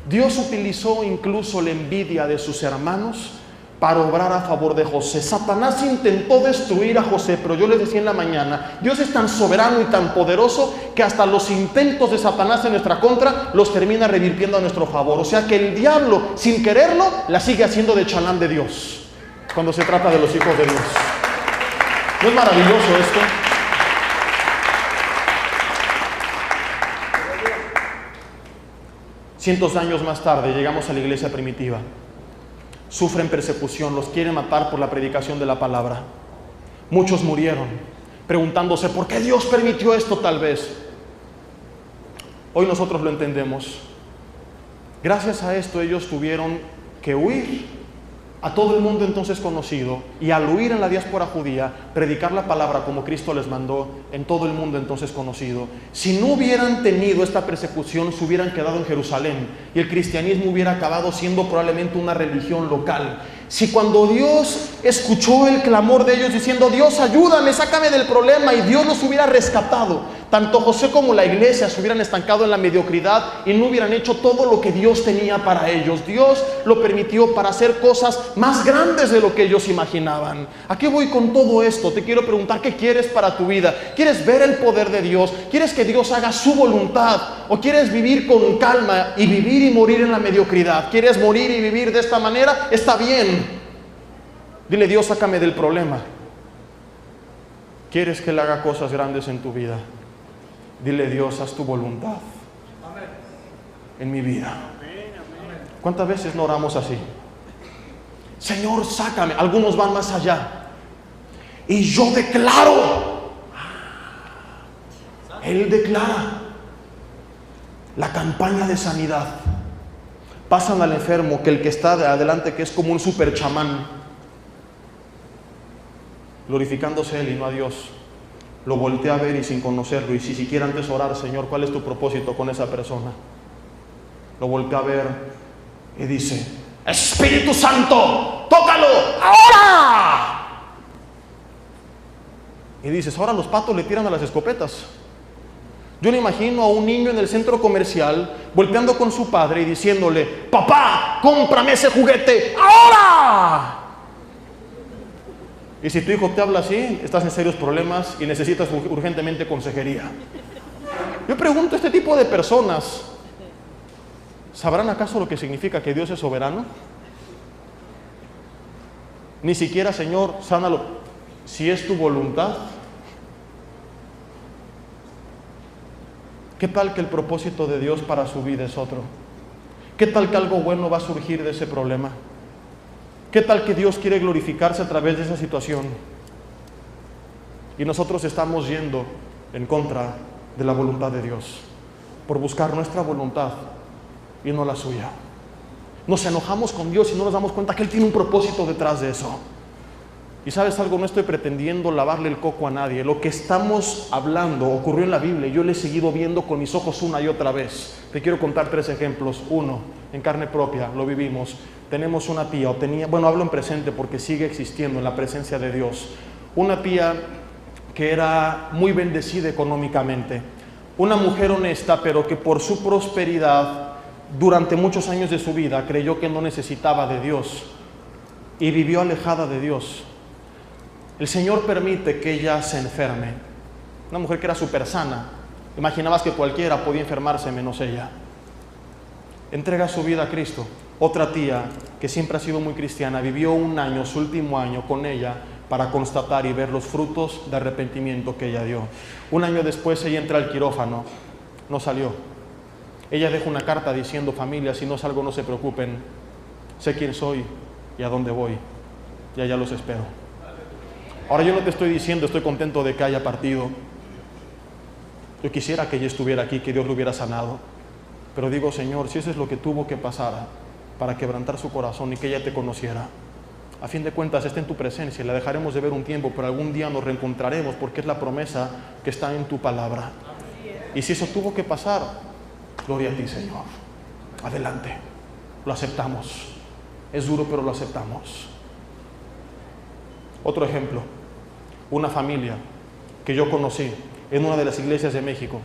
S1: Dios utilizó incluso la envidia de sus hermanos para obrar a favor de José. Satanás intentó destruir a José, pero yo les decía en la mañana, Dios es tan soberano y tan poderoso que hasta los intentos de Satanás en nuestra contra los termina revirtiendo a nuestro favor. O sea que el diablo, sin quererlo, la sigue haciendo de chalán de Dios cuando se trata de los hijos de Dios. ¿No es maravilloso esto? Cientos de años más tarde llegamos a la iglesia primitiva. Sufren persecución, los quieren matar por la predicación de la palabra. Muchos murieron, preguntándose, ¿por qué Dios permitió esto tal vez? Hoy nosotros lo entendemos. Gracias a esto ellos tuvieron que huir a todo el mundo entonces conocido, y al huir en la diáspora judía, predicar la palabra como Cristo les mandó en todo el mundo entonces conocido. Si no hubieran tenido esta persecución, se hubieran quedado en Jerusalén y el cristianismo hubiera acabado siendo probablemente una religión local. Si cuando Dios escuchó el clamor de ellos diciendo, Dios, ayúdame, sácame del problema, y Dios los hubiera rescatado, tanto José como la iglesia se hubieran estancado en la mediocridad y no hubieran hecho todo lo que Dios tenía para ellos. Dios lo permitió para hacer cosas más grandes de lo que ellos imaginaban. ¿A qué voy con todo esto? Te quiero preguntar, ¿qué quieres para tu vida? ¿Quieres ver el poder de Dios? ¿Quieres que Dios haga su voluntad? ¿O quieres vivir con calma y vivir y morir en la mediocridad? ¿Quieres morir y vivir de esta manera? Está bien. Dile, Dios, sácame del problema. ¿Quieres que Él haga cosas grandes en tu vida? Dile, Dios, haz tu voluntad en mi vida. ¿Cuántas veces no oramos así? Señor, sácame. Algunos van más allá. Y yo declaro. Él declara la campaña de sanidad. Pasan al enfermo, que el que está adelante, que es como un super chamán, glorificándose él y no a Dios, lo voltea a ver y sin conocerlo, y si siquiera antes orar, Señor, ¿cuál es tu propósito con esa persona? Lo voltea a ver y dice, Espíritu Santo, tócalo, ahora. Y dices, ahora los patos le tiran a las escopetas. Yo le imagino a un niño en el centro comercial volteando con su padre y diciéndole, papá, cómprame ese juguete, ahora. Y si tu hijo te habla así, estás en serios problemas y necesitas urgentemente consejería. Yo pregunto, ¿este tipo de personas sabrán acaso lo que significa que Dios es soberano? Ni siquiera, Señor, sánalo, si es tu voluntad. ¿Qué tal que el propósito de Dios para su vida es otro? ¿Qué tal que algo bueno va a surgir de ese problema? ¿Qué tal que Dios quiere glorificarse a través de esa situación? Y nosotros estamos yendo en contra de la voluntad de Dios, por buscar nuestra voluntad y no la suya. Nos enojamos con Dios y no nos damos cuenta que Él tiene un propósito detrás de eso. Y sabes algo, no estoy pretendiendo lavarle el coco a nadie. Lo que estamos hablando ocurrió en la Biblia y yo lo he seguido viendo con mis ojos una y otra vez. Te quiero contar 3 ejemplos. Uno, en carne propia, lo vivimos. Tenemos una tía, hablo en presente porque sigue existiendo en la presencia de Dios. Una tía que era muy bendecida económicamente. Una mujer honesta, pero que por su prosperidad, durante muchos años de su vida, creyó que no necesitaba de Dios y vivió alejada de Dios. El Señor permite que ella se enferme. Una mujer que era súper sana. Imaginabas que cualquiera podía enfermarse menos ella. Entrega su vida a Cristo. Otra tía, que siempre ha sido muy cristiana, vivió un año, su último año, con ella para constatar y ver los frutos de arrepentimiento que ella dio. Un año después ella entra al quirófano. No salió. Ella deja una carta diciendo: familia, si no salgo no se preocupen. Sé quién soy y a dónde voy. Y allá los espero. Ahora yo no te estoy diciendo estoy contento de que haya partido. Yo quisiera que ella estuviera aquí, que Dios lo hubiera sanado. Pero digo, Señor, si eso es lo que tuvo que pasar para quebrantar su corazón y que ella te conociera, a fin de cuentas está en tu presencia y la dejaremos de ver un tiempo, pero algún día nos reencontraremos porque es la promesa que está en tu palabra. Y si eso tuvo que pasar, gloria a ti, Señor. Adelante, lo aceptamos. Es duro, pero lo aceptamos. Otro ejemplo, una familia que yo conocí en una de las iglesias de México.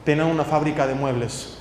S1: Tenían una fábrica de muebles.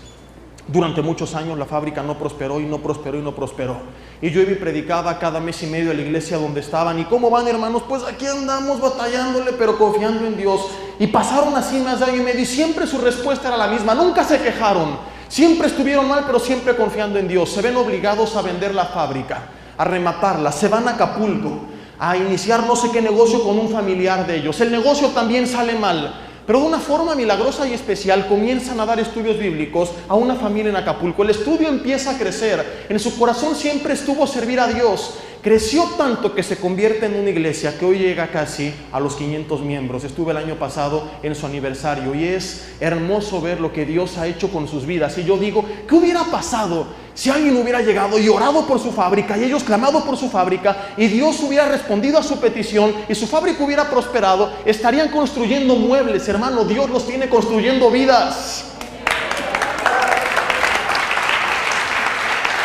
S1: Durante muchos años la fábrica no prosperó y no prosperó y no prosperó. Y yo iba y predicaba cada mes y medio a la iglesia donde estaban. ¿Y cómo van, hermanos? Pues aquí andamos batallándole, pero confiando en Dios. Y pasaron así más de año y medio y siempre su respuesta era la misma. Nunca se quejaron. Siempre estuvieron mal, pero siempre confiando en Dios. Se ven obligados a vender la fábrica, a rematarla. Se van a Acapulco a iniciar no sé qué negocio con un familiar de ellos. El negocio también sale mal. Pero de una forma milagrosa y especial comienzan a dar estudios bíblicos a una familia en Acapulco. El estudio empieza a crecer. En su corazón siempre estuvo servir a Dios. Creció tanto que se convierte en una iglesia que hoy llega casi a los 500 miembros. Estuve el año pasado en su aniversario y es hermoso ver lo que Dios ha hecho con sus vidas. Y yo digo, ¿qué hubiera pasado si alguien hubiera llegado y orado por su fábrica y ellos clamado por su fábrica y Dios hubiera respondido a su petición y su fábrica hubiera prosperado? Estarían construyendo muebles, hermano. Dios los tiene construyendo vidas.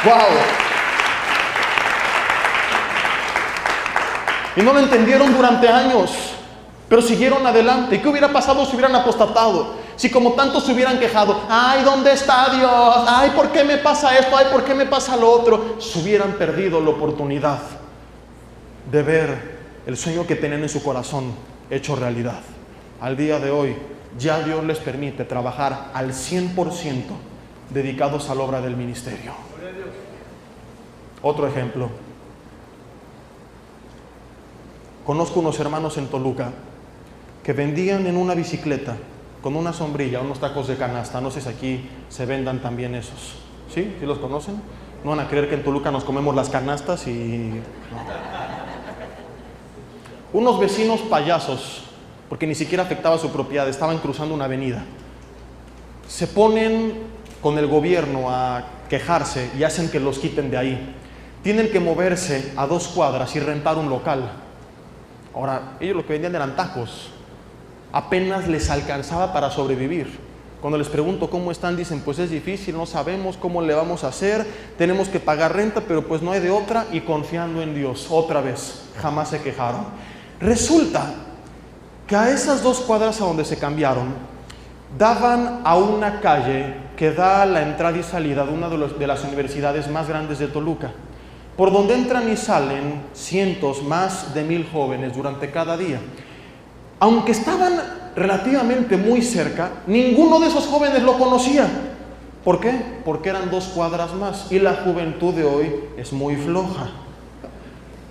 S1: ¡Wow! Y no lo entendieron durante años, pero siguieron adelante. ¿Y qué hubiera pasado si hubieran apostatado? Si como tantos se hubieran quejado, ay, ¿dónde está Dios? Ay, ¿por qué me pasa esto? Ay, ¿por qué me pasa lo otro? Se hubieran perdido la oportunidad de ver el sueño que tenían en su corazón hecho realidad. Al día de hoy, ya Dios les permite trabajar al 100% dedicados a la obra del ministerio. Otro ejemplo. Conozco unos hermanos en Toluca que vendían en una bicicleta con una sombrilla unos tacos de canasta. No sé si aquí se vendan también esos. ¿Sí? ¿Sí los conocen? No van a creer que en Toluca nos comemos las canastas y... no. Unos vecinos payasos, porque ni siquiera afectaba su propiedad, estaban cruzando una avenida. Se ponen con el gobierno a quejarse y hacen que los quiten de ahí. Tienen que moverse a 2 cuadras y rentar un local. Ahora, ellos lo que vendían eran tacos. Apenas les alcanzaba para sobrevivir. Cuando les pregunto cómo están, dicen, pues es difícil, no sabemos cómo le vamos a hacer, tenemos que pagar renta, pero pues no hay de otra, y confiando en Dios, otra vez, jamás se quejaron. Resulta que a esas 2 cuadras a donde se cambiaron, daban a una calle que da a la entrada y salida de una de las universidades más grandes de Toluca, por donde entran y salen cientos, más de 1000 jóvenes durante cada día. Aunque estaban relativamente muy cerca, ninguno de esos jóvenes lo conocía. ¿Por qué? Porque eran 2 cuadras más y la juventud de hoy es muy floja.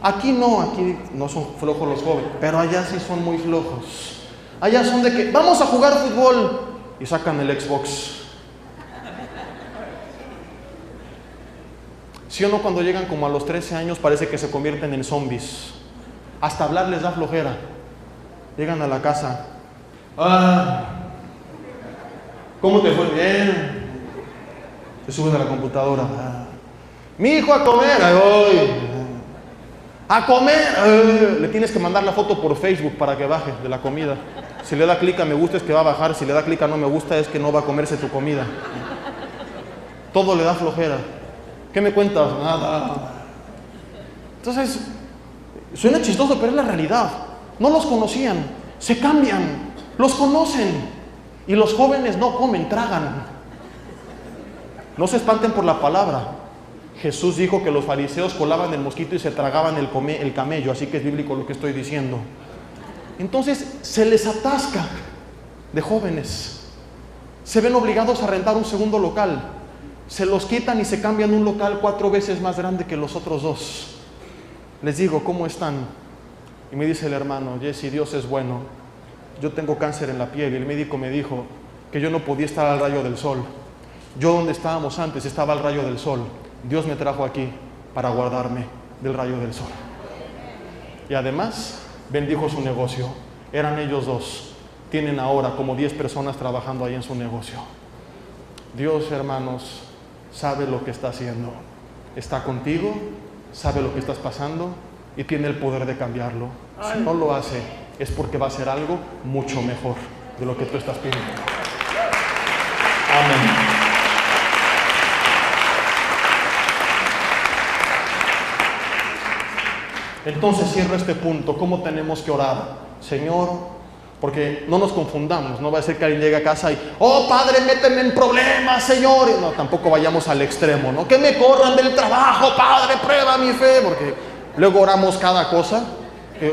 S1: Aquí no son flojos los jóvenes, pero allá sí son muy flojos. Allá son de que vamos a jugar fútbol y sacan el Xbox. ¿Sí o no? Cuando llegan como a los 13 años parece que se convierten en zombies. Hasta hablar les da flojera. Llegan a la casa. ¿Cómo te fue? Bien. Te suben a la computadora. Mi hijo a comer. Ahí voy. A comer. Le tienes que mandar la foto por Facebook para que baje de la comida. Si le da clic a me gusta es que va a bajar. Si le da clic a no me gusta es que no va a comerse tu comida. Todo le da flojera. ¿Qué me cuentas? Nada. Entonces, suena chistoso, pero es la realidad. No los conocían, se cambian, los conocen. Y los jóvenes no comen, tragan. No se espanten por la palabra. Jesús dijo que los fariseos colaban el mosquito y se tragaban el camello, así que es bíblico lo que estoy diciendo. Entonces se les atasca de jóvenes. Se ven obligados a rentar un segundo local. Se los quitan y se cambian un local 4 veces más grande que los otros 2. Les digo, ¿cómo están? Y me dice el hermano, Jesse, Dios es bueno. Yo tengo cáncer en la piel y el médico me dijo que yo no podía estar al rayo del sol. Yo donde estábamos antes estaba al rayo del sol. Dios me trajo aquí para guardarme del rayo del sol. Y además bendijo su negocio. Eran ellos 2. Tienen ahora como 10 personas trabajando ahí en su negocio. Dios, hermanos, sabe lo que está haciendo. Está contigo, sabe lo que estás pasando y tiene el poder de cambiarlo. Si no lo hace, es porque va a hacer algo mucho mejor de lo que tú estás pidiendo. Amén. Entonces cierro este punto. ¿Cómo tenemos que orar? Señor, porque no nos confundamos, no va a ser que alguien llegue a casa y, oh Padre, méteme en problemas, Señor. No, tampoco vayamos al extremo, ¿no? Que me corran del trabajo, Padre, prueba mi fe, porque luego oramos cada cosa,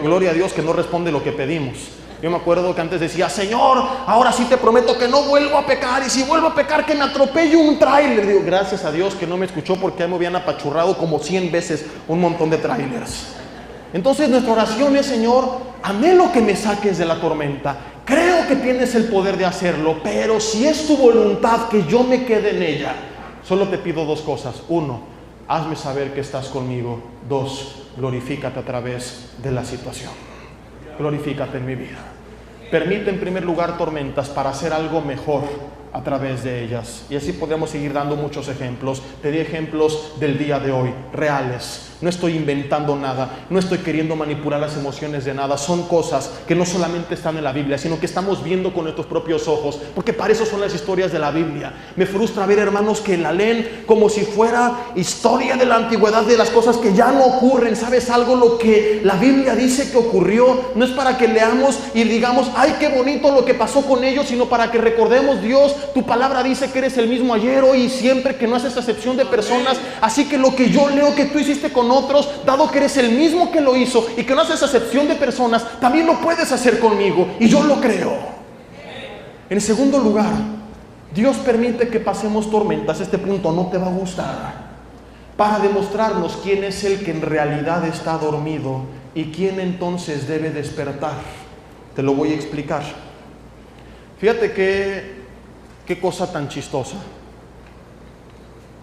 S1: gloria a Dios que no responde lo que pedimos. Yo me acuerdo que antes decía, Señor, ahora sí te prometo que no vuelvo a pecar, y si vuelvo a pecar que me atropelle un tráiler. Digo, gracias a Dios que no me escuchó, porque ya me habían apachurrado como 100 veces un montón de tráilers. Entonces nuestra oración es, Señor, anhelo que me saques de la tormenta. Creo que tienes el poder de hacerlo, pero si es tu voluntad que yo me quede en ella, solo te pido 2 cosas. 1, hazme saber que estás conmigo. 2, glorifícate a través de la situación. Glorifícate en mi vida. Permite en primer lugar tormentas para hacer algo mejor a través de ellas. Y así podemos seguir dando muchos ejemplos. Te di ejemplos del día de hoy, reales. No estoy inventando nada, no estoy queriendo manipular las emociones de nada. Son cosas que no solamente están en la Biblia, sino que estamos viendo con nuestros propios ojos, porque para eso son las historias de la Biblia. Me frustra ver hermanos que la leen como si fuera historia de la antigüedad, de las cosas que ya no ocurren. ¿Sabes algo? Lo que la Biblia dice que ocurrió no es para que leamos y digamos, ay, qué bonito lo que pasó con ellos, sino para que recordemos, Dios, tu palabra dice que eres el mismo ayer, hoy y siempre, que no haces acepción de personas. Así que lo que yo leo que tú hiciste con otros, dado que eres el mismo que lo hizo y que no haces acepción de personas, también lo puedes hacer conmigo, y yo lo creo. En segundo lugar, Dios permite que pasemos tormentas. Este punto no te va a gustar, para demostrarnos quién es el que en realidad está dormido y quién entonces debe despertar. Te lo voy a explicar. Fíjate qué cosa tan chistosa.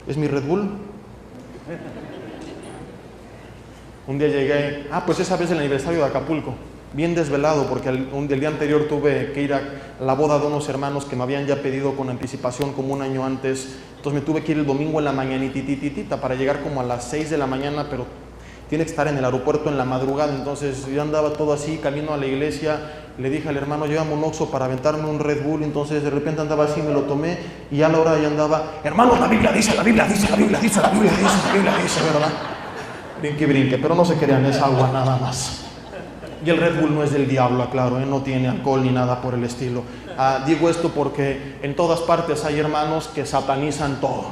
S1: ¿Es mi Red Bull? Un día llegué, pues esa vez el aniversario de Acapulco, bien desvelado, porque el día anterior tuve que ir a la boda de unos hermanos que me habían ya pedido con anticipación como un año antes. Entonces me tuve que ir el domingo en la mañanitititita para llegar como a las 6 de la mañana, pero tiene que estar en el aeropuerto en la madrugada. Entonces yo andaba todo así, camino a la iglesia. Le dije al hermano, llévame un Oxxo para aventarme un Red Bull. Entonces de repente andaba así, me lo tomé, y ya a la hora ya andaba, hermano, la Biblia dice, la Biblia dice, la Biblia dice, la Biblia dice, la Biblia dice, ¿verdad? Brinque, pero no se crean, es agua nada más. Y el Red Bull no es del diablo, aclaro, no tiene alcohol ni nada por el estilo. Digo esto porque en todas partes hay hermanos que satanizan todo.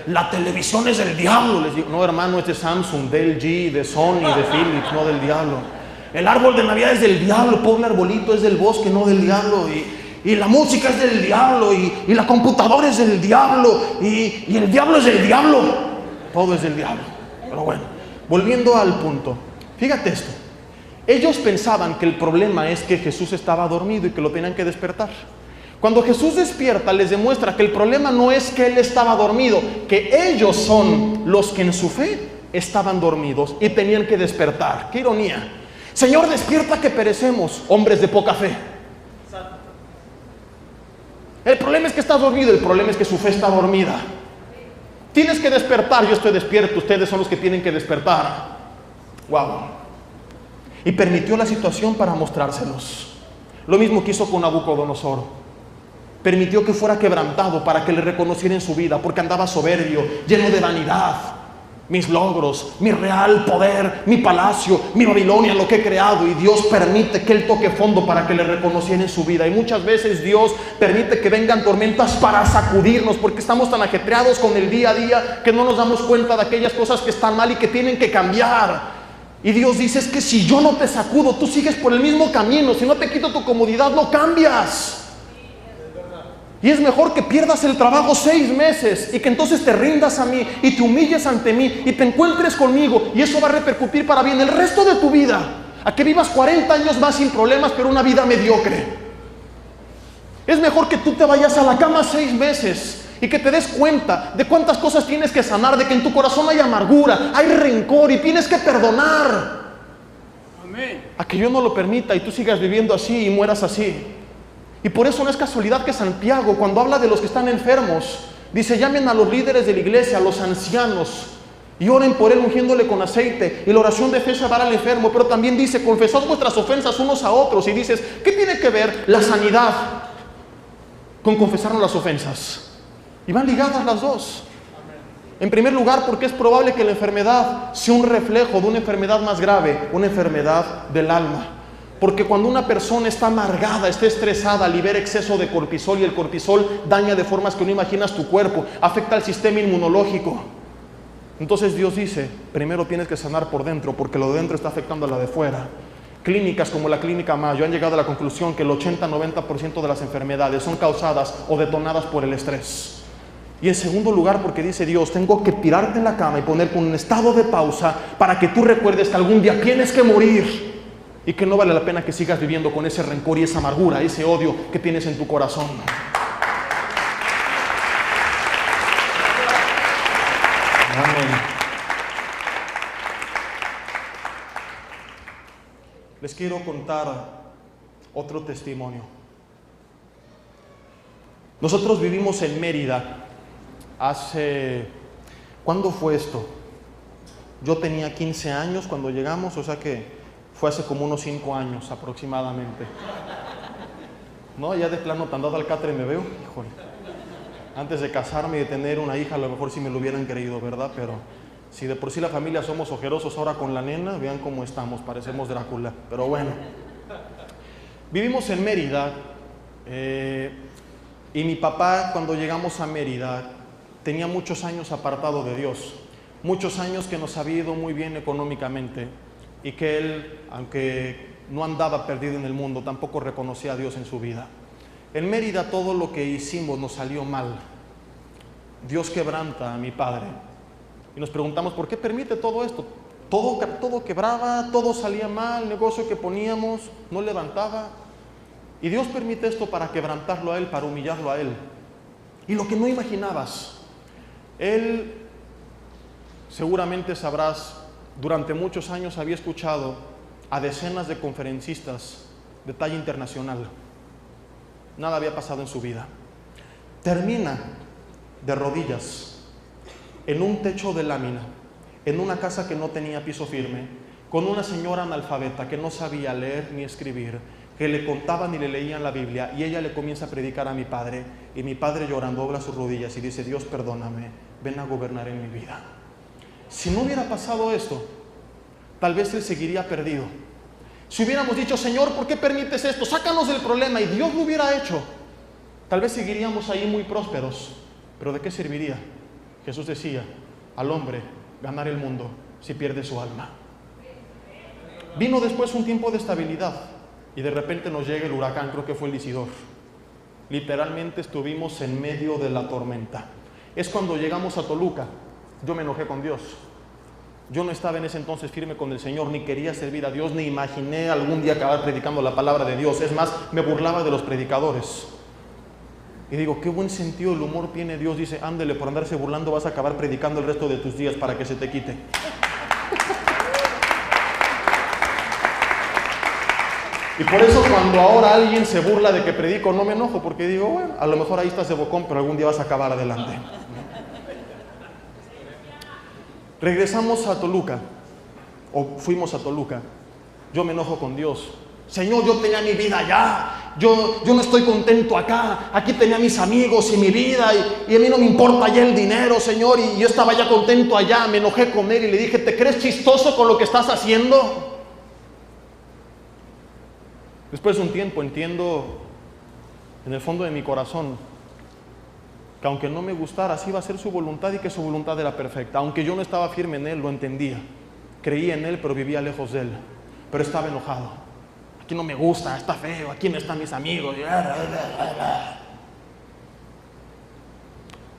S1: La televisión es del diablo, les digo. No, hermano, es de Samsung, de LG, de Sony, de Philips, no del diablo. El árbol de Navidad es del diablo, pobre arbolito, es del bosque, no del diablo. Y la música es del diablo, y la computadora es del diablo, y el diablo es del diablo. Todo es del diablo. Pero bueno, volviendo al punto, fíjate esto. Ellos pensaban que el problema es que Jesús estaba dormido y que lo tenían que despertar. Cuando Jesús despierta, les demuestra que el problema no es que Él estaba dormido, que ellos son los que en su fe estaban dormidos y tenían que despertar. ¡Qué ironía! Señor, despierta que perecemos, hombres de poca fe. El problema es que estás dormido, el problema es que su fe está dormida. Tienes que despertar, yo estoy despierto, ustedes son los que tienen que despertar. ¡Wow! Y permitió la situación para mostrárselos. Lo mismo que hizo con Nabucodonosor. Permitió que fuera quebrantado para que le reconociera en su vida, porque andaba soberbio, lleno de vanidad. mis logros, mi real poder, mi palacio, mi Babilonia, lo que he creado. Y Dios permite que Él toque fondo para que le reconociera en su vida. Y muchas veces Dios permite que vengan tormentas para sacudirnos, porque estamos tan ajetreados con el día a día que no nos damos cuenta de aquellas cosas que están mal y que tienen que cambiar. Y Dios dice, es que si yo no te sacudo, tú sigues por el mismo camino. Si no te quito tu comodidad, no cambias. Y es mejor que pierdas el trabajo 6 meses y que entonces te rindas a mí y te humilles ante mí y te encuentres conmigo, y eso va a repercutir para bien el resto de tu vida, a que vivas 40 años más sin problemas, pero una vida mediocre. Es mejor que tú te vayas a la cama 6 meses y que te des cuenta de cuántas cosas tienes que sanar, de que en tu corazón hay amargura, hay rencor y tienes que perdonar. Amén. A que yo no lo permita y tú sigas viviendo así y mueras así. Y por eso no es casualidad que Santiago, cuando habla de los que están enfermos, dice: llamen a los líderes de la iglesia, a los ancianos, y oren por él ungiéndole con aceite. Y la oración de fe se va al enfermo. Pero también dice: confesad vuestras ofensas unos a otros. Y dices, ¿qué tiene que ver la sanidad con confesarnos las ofensas? Y van ligadas las dos. En primer lugar, porque es probable que la enfermedad sea un reflejo de una enfermedad más grave, una enfermedad del alma. Porque cuando una persona está amargada, está estresada, libera exceso de cortisol, y el cortisol daña de formas que no imaginas tu cuerpo, afecta al sistema inmunológico. Entonces Dios dice, primero tienes que sanar por dentro, porque lo de dentro está afectando a la de fuera. Clínicas como la Clínica Mayo han llegado a la conclusión que el 80-90% de las enfermedades son causadas o detonadas por el estrés. Y en segundo lugar, porque dice Dios, tengo que tirarte en la cama y ponerte en un estado de pausa para que tú recuerdes que algún día tienes que morir. Y que no vale la pena que sigas viviendo con ese rencor y esa amargura, ese odio que tienes en tu corazón. Amén. Les quiero contar otro testimonio. Nosotros vivimos en Mérida ¿cuándo fue esto? Yo tenía 15 años cuando llegamos, o sea que fue hace como unos 5 años aproximadamente. No, ya de plano tan dado al catre me veo. Híjole. Antes de casarme y de tener una hija, a lo mejor sí me lo hubieran creído, ¿verdad? Pero si de por sí la familia somos ojerosos, ahora con la nena, vean cómo estamos, parecemos Drácula. Pero bueno. Vivimos en Mérida, y mi papá, cuando llegamos a Mérida, tenía muchos años apartado de Dios. Muchos años que nos había ido muy bien económicamente. Y que él, aunque no andaba perdido en el mundo, tampoco reconocía a Dios en su vida. En Mérida todo lo que hicimos nos salió mal. Dios quebranta a mi padre. Y nos preguntamos, ¿por qué permite todo esto? Todo quebraba, todo salía mal, el negocio que poníamos no levantaba. Y Dios permite esto para quebrantarlo a él, para humillarlo a él. Y lo que no imaginabas, él, seguramente sabrás, durante muchos años había escuchado a decenas de conferencistas de talla internacional. Nada había pasado en su vida. Termina de rodillas en un techo de lámina, en una casa que no tenía piso firme, con una señora analfabeta que no sabía leer ni escribir, que le contaban y le leían la Biblia, y ella le comienza a predicar a mi padre, y mi padre llorando dobla sus rodillas y dice: Dios, perdóname, ven a gobernar en mi vida. Si no hubiera pasado esto, tal vez él seguiría perdido. Si hubiéramos dicho: Señor, ¿por qué permites esto? Sácanos del problema, y Dios lo hubiera hecho, tal vez seguiríamos ahí muy prósperos. Pero ¿de qué serviría? Jesús decía: al hombre ganar el mundo si pierde su alma. Vino después un tiempo de estabilidad y de repente nos llega el huracán, creo que fue el Isidor. Literalmente estuvimos en medio de la tormenta. Es cuando llegamos a Toluca. Yo me enojé con Dios. Yo no estaba en ese entonces firme con el Señor, ni quería servir a Dios, ni imaginé algún día acabar predicando la palabra de Dios. Es más, me burlaba de los predicadores. Y digo, qué buen sentido del humor tiene Dios. Dice: ándele, por andarse burlando vas a acabar predicando el resto de tus días para que se te quite. Y por eso cuando ahora alguien se burla de que predico, no me enojo, porque digo, bueno, a lo mejor ahí estás de bocón, pero algún día vas a acabar adelante. Regresamos a Toluca, o fuimos a Toluca. Yo me enojo con Dios Señor, yo tenía mi vida allá, yo no estoy contento acá, aquí tenía mis amigos y mi vida, y a mí no me importa ya el dinero, Señor, y yo estaba ya contento allá. Me enojé con él y le dije, ¿te crees chistoso con lo que estás haciendo? Después de un tiempo entiendo en el fondo de mi corazón que aunque no me gustara, así iba a ser su voluntad y que su voluntad era perfecta. Aunque yo no estaba firme en él, lo entendía, creía en él, pero vivía lejos de él, pero estaba enojado. Aquí no me gusta, está feo, aquí no están mis amigos.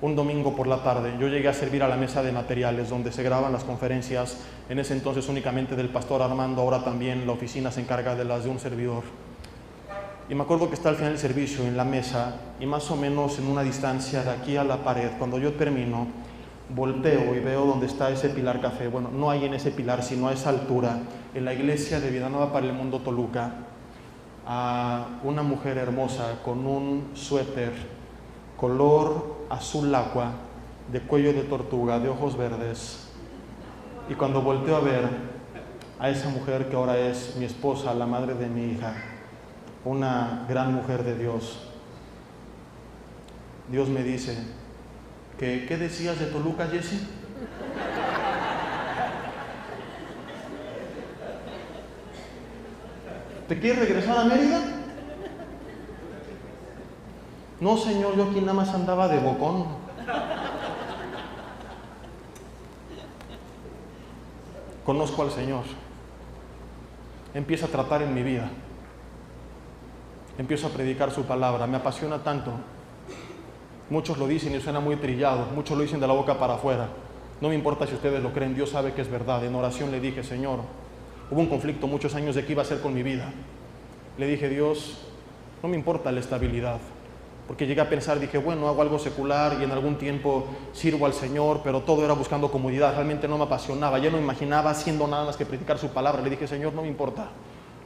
S1: Un domingo por la tarde yo llegué a servir a la mesa de materiales donde se graban las conferencias, en ese entonces únicamente del pastor Armando, ahora también la oficina se encarga de las de un servidor. Y me acuerdo que está al final del servicio en la mesa y más o menos en una distancia de aquí a la pared, cuando yo termino, volteo y veo donde está ese pilar café. Bueno, no hay en ese pilar, sino a esa altura, en la iglesia de Vida Nueva para el Mundo Toluca, a una mujer hermosa con un suéter color azul agua, de cuello de tortuga, de ojos verdes. Y cuando volteo a ver a esa mujer que ahora es mi esposa, la madre de mi hija, una gran mujer de Dios, Dios me dice, ¿qué decías de Toluca, Jesse? ¿Te quieres regresar a Mérida? No, Señor, yo aquí nada más andaba de bocón. Conozco al Señor. Empiezo a tratar en mi vida. Empiezo a predicar su palabra. Me apasiona tanto. Muchos lo dicen y suena muy trillado. Muchos lo dicen de la boca para afuera. No me importa si ustedes lo creen. Dios sabe que es verdad. En oración le dije, Señor, hubo un conflicto muchos años de qué iba a hacer con mi vida. Le dije, Dios, no me importa la estabilidad. Porque llegué a pensar, dije, bueno, hago algo secular y en algún tiempo sirvo al Señor, pero todo era buscando comodidad. Realmente no me apasionaba. Ya no me imaginaba haciendo nada más que predicar su palabra. Le dije, Señor, no me importa.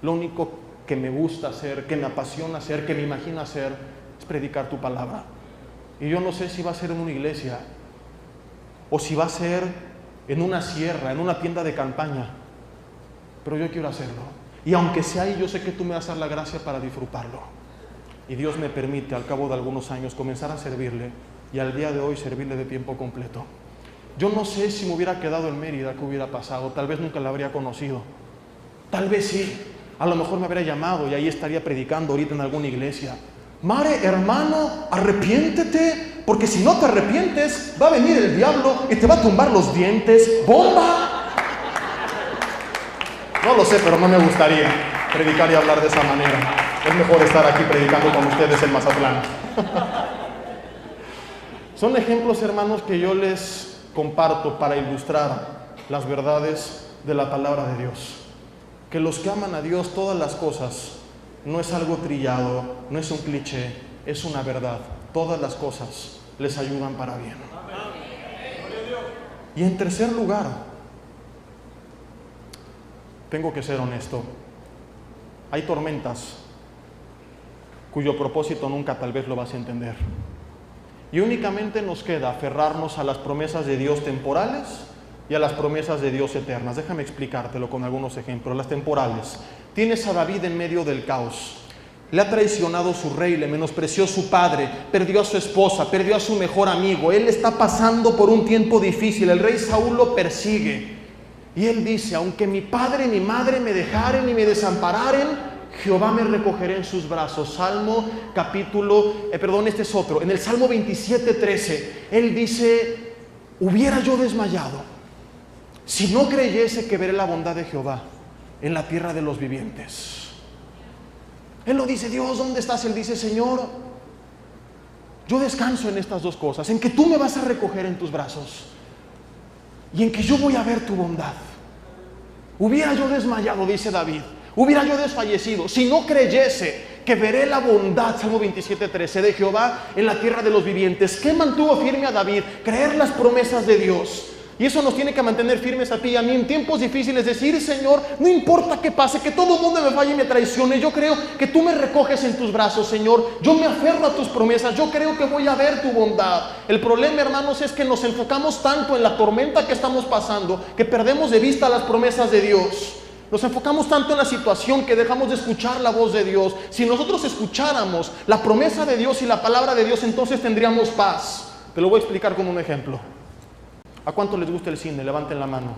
S1: Lo único que me gusta hacer, que me apasiona hacer, que me imagina hacer, es predicar tu palabra. Y yo no sé si va a ser en una iglesia o si va a ser en una sierra, en una tienda de campaña, pero yo quiero hacerlo. Y aunque sea ahí, yo sé que tú me vas a dar la gracia para disfrutarlo. Y Dios me permite, al cabo de algunos años, comenzar a servirle y al día de hoy servirle de tiempo completo. Yo no sé si me hubiera quedado en Mérida, qué hubiera pasado. Tal vez nunca la habría conocido. Tal vez sí. A lo mejor me habría llamado y ahí estaría predicando ahorita en alguna iglesia. Mare, hermano, arrepiéntete, porque si no te arrepientes, va a venir el diablo y te va a tumbar los dientes. ¡Bomba! No lo sé, pero no me gustaría predicar y hablar de esa manera. Es mejor estar aquí predicando con ustedes en Mazatlán. Son ejemplos, hermanos, que yo les comparto para ilustrar las verdades de la palabra de Dios. Que los que aman a Dios, todas las cosas, no es algo trillado, no es un cliché, es una verdad. Todas las cosas les ayudan para bien. Y en tercer lugar, tengo que ser honesto. Hay tormentas cuyo propósito nunca tal vez lo vas a entender. Y únicamente nos queda aferrarnos a las promesas de Dios temporales y a las promesas de Dios eternas. Déjame explicártelo con algunos ejemplos. Las temporales. Tienes a David en medio del caos. Le ha traicionado su rey, le menospreció su padre, perdió a su esposa, perdió a su mejor amigo. Él está pasando por un tiempo difícil. El rey Saúl lo persigue. Y él dice, aunque mi padre y mi madre me dejaren y me desampararen, Jehová me recogerá en sus brazos. Salmo este es otro. En el Salmo 27:13, él dice, hubiera yo desmayado si no creyese que veré la bondad de Jehová en la tierra de los vivientes. Él lo dice, Dios, ¿dónde estás? Él dice, Señor, yo descanso en estas dos cosas, en que tú me vas a recoger en tus brazos y en que yo voy a ver tu bondad. Hubiera yo desmayado, dice David, hubiera yo desfallecido si no creyese que veré la bondad, Salmo 27:13, de Jehová en la tierra de los vivientes. ¿Qué mantuvo firme a David? Creer las promesas de Dios. Y eso nos tiene que mantener firmes a ti y a mí en tiempos difíciles. Decir, Señor, no importa qué pase, que todo el mundo me falle y me traicione, yo creo que tú me recoges en tus brazos, Señor. Yo me aferro a tus promesas, yo creo que voy a ver tu bondad. El problema, hermanos, es que nos enfocamos tanto en la tormenta que estamos pasando que perdemos de vista las promesas de Dios. Nos enfocamos tanto en la situación que dejamos de escuchar la voz de Dios. Si nosotros escucháramos la promesa de Dios y la palabra de Dios, entonces tendríamos paz. Te lo voy a explicar con un ejemplo. ¿A cuánto les gusta el cine? Levanten la mano.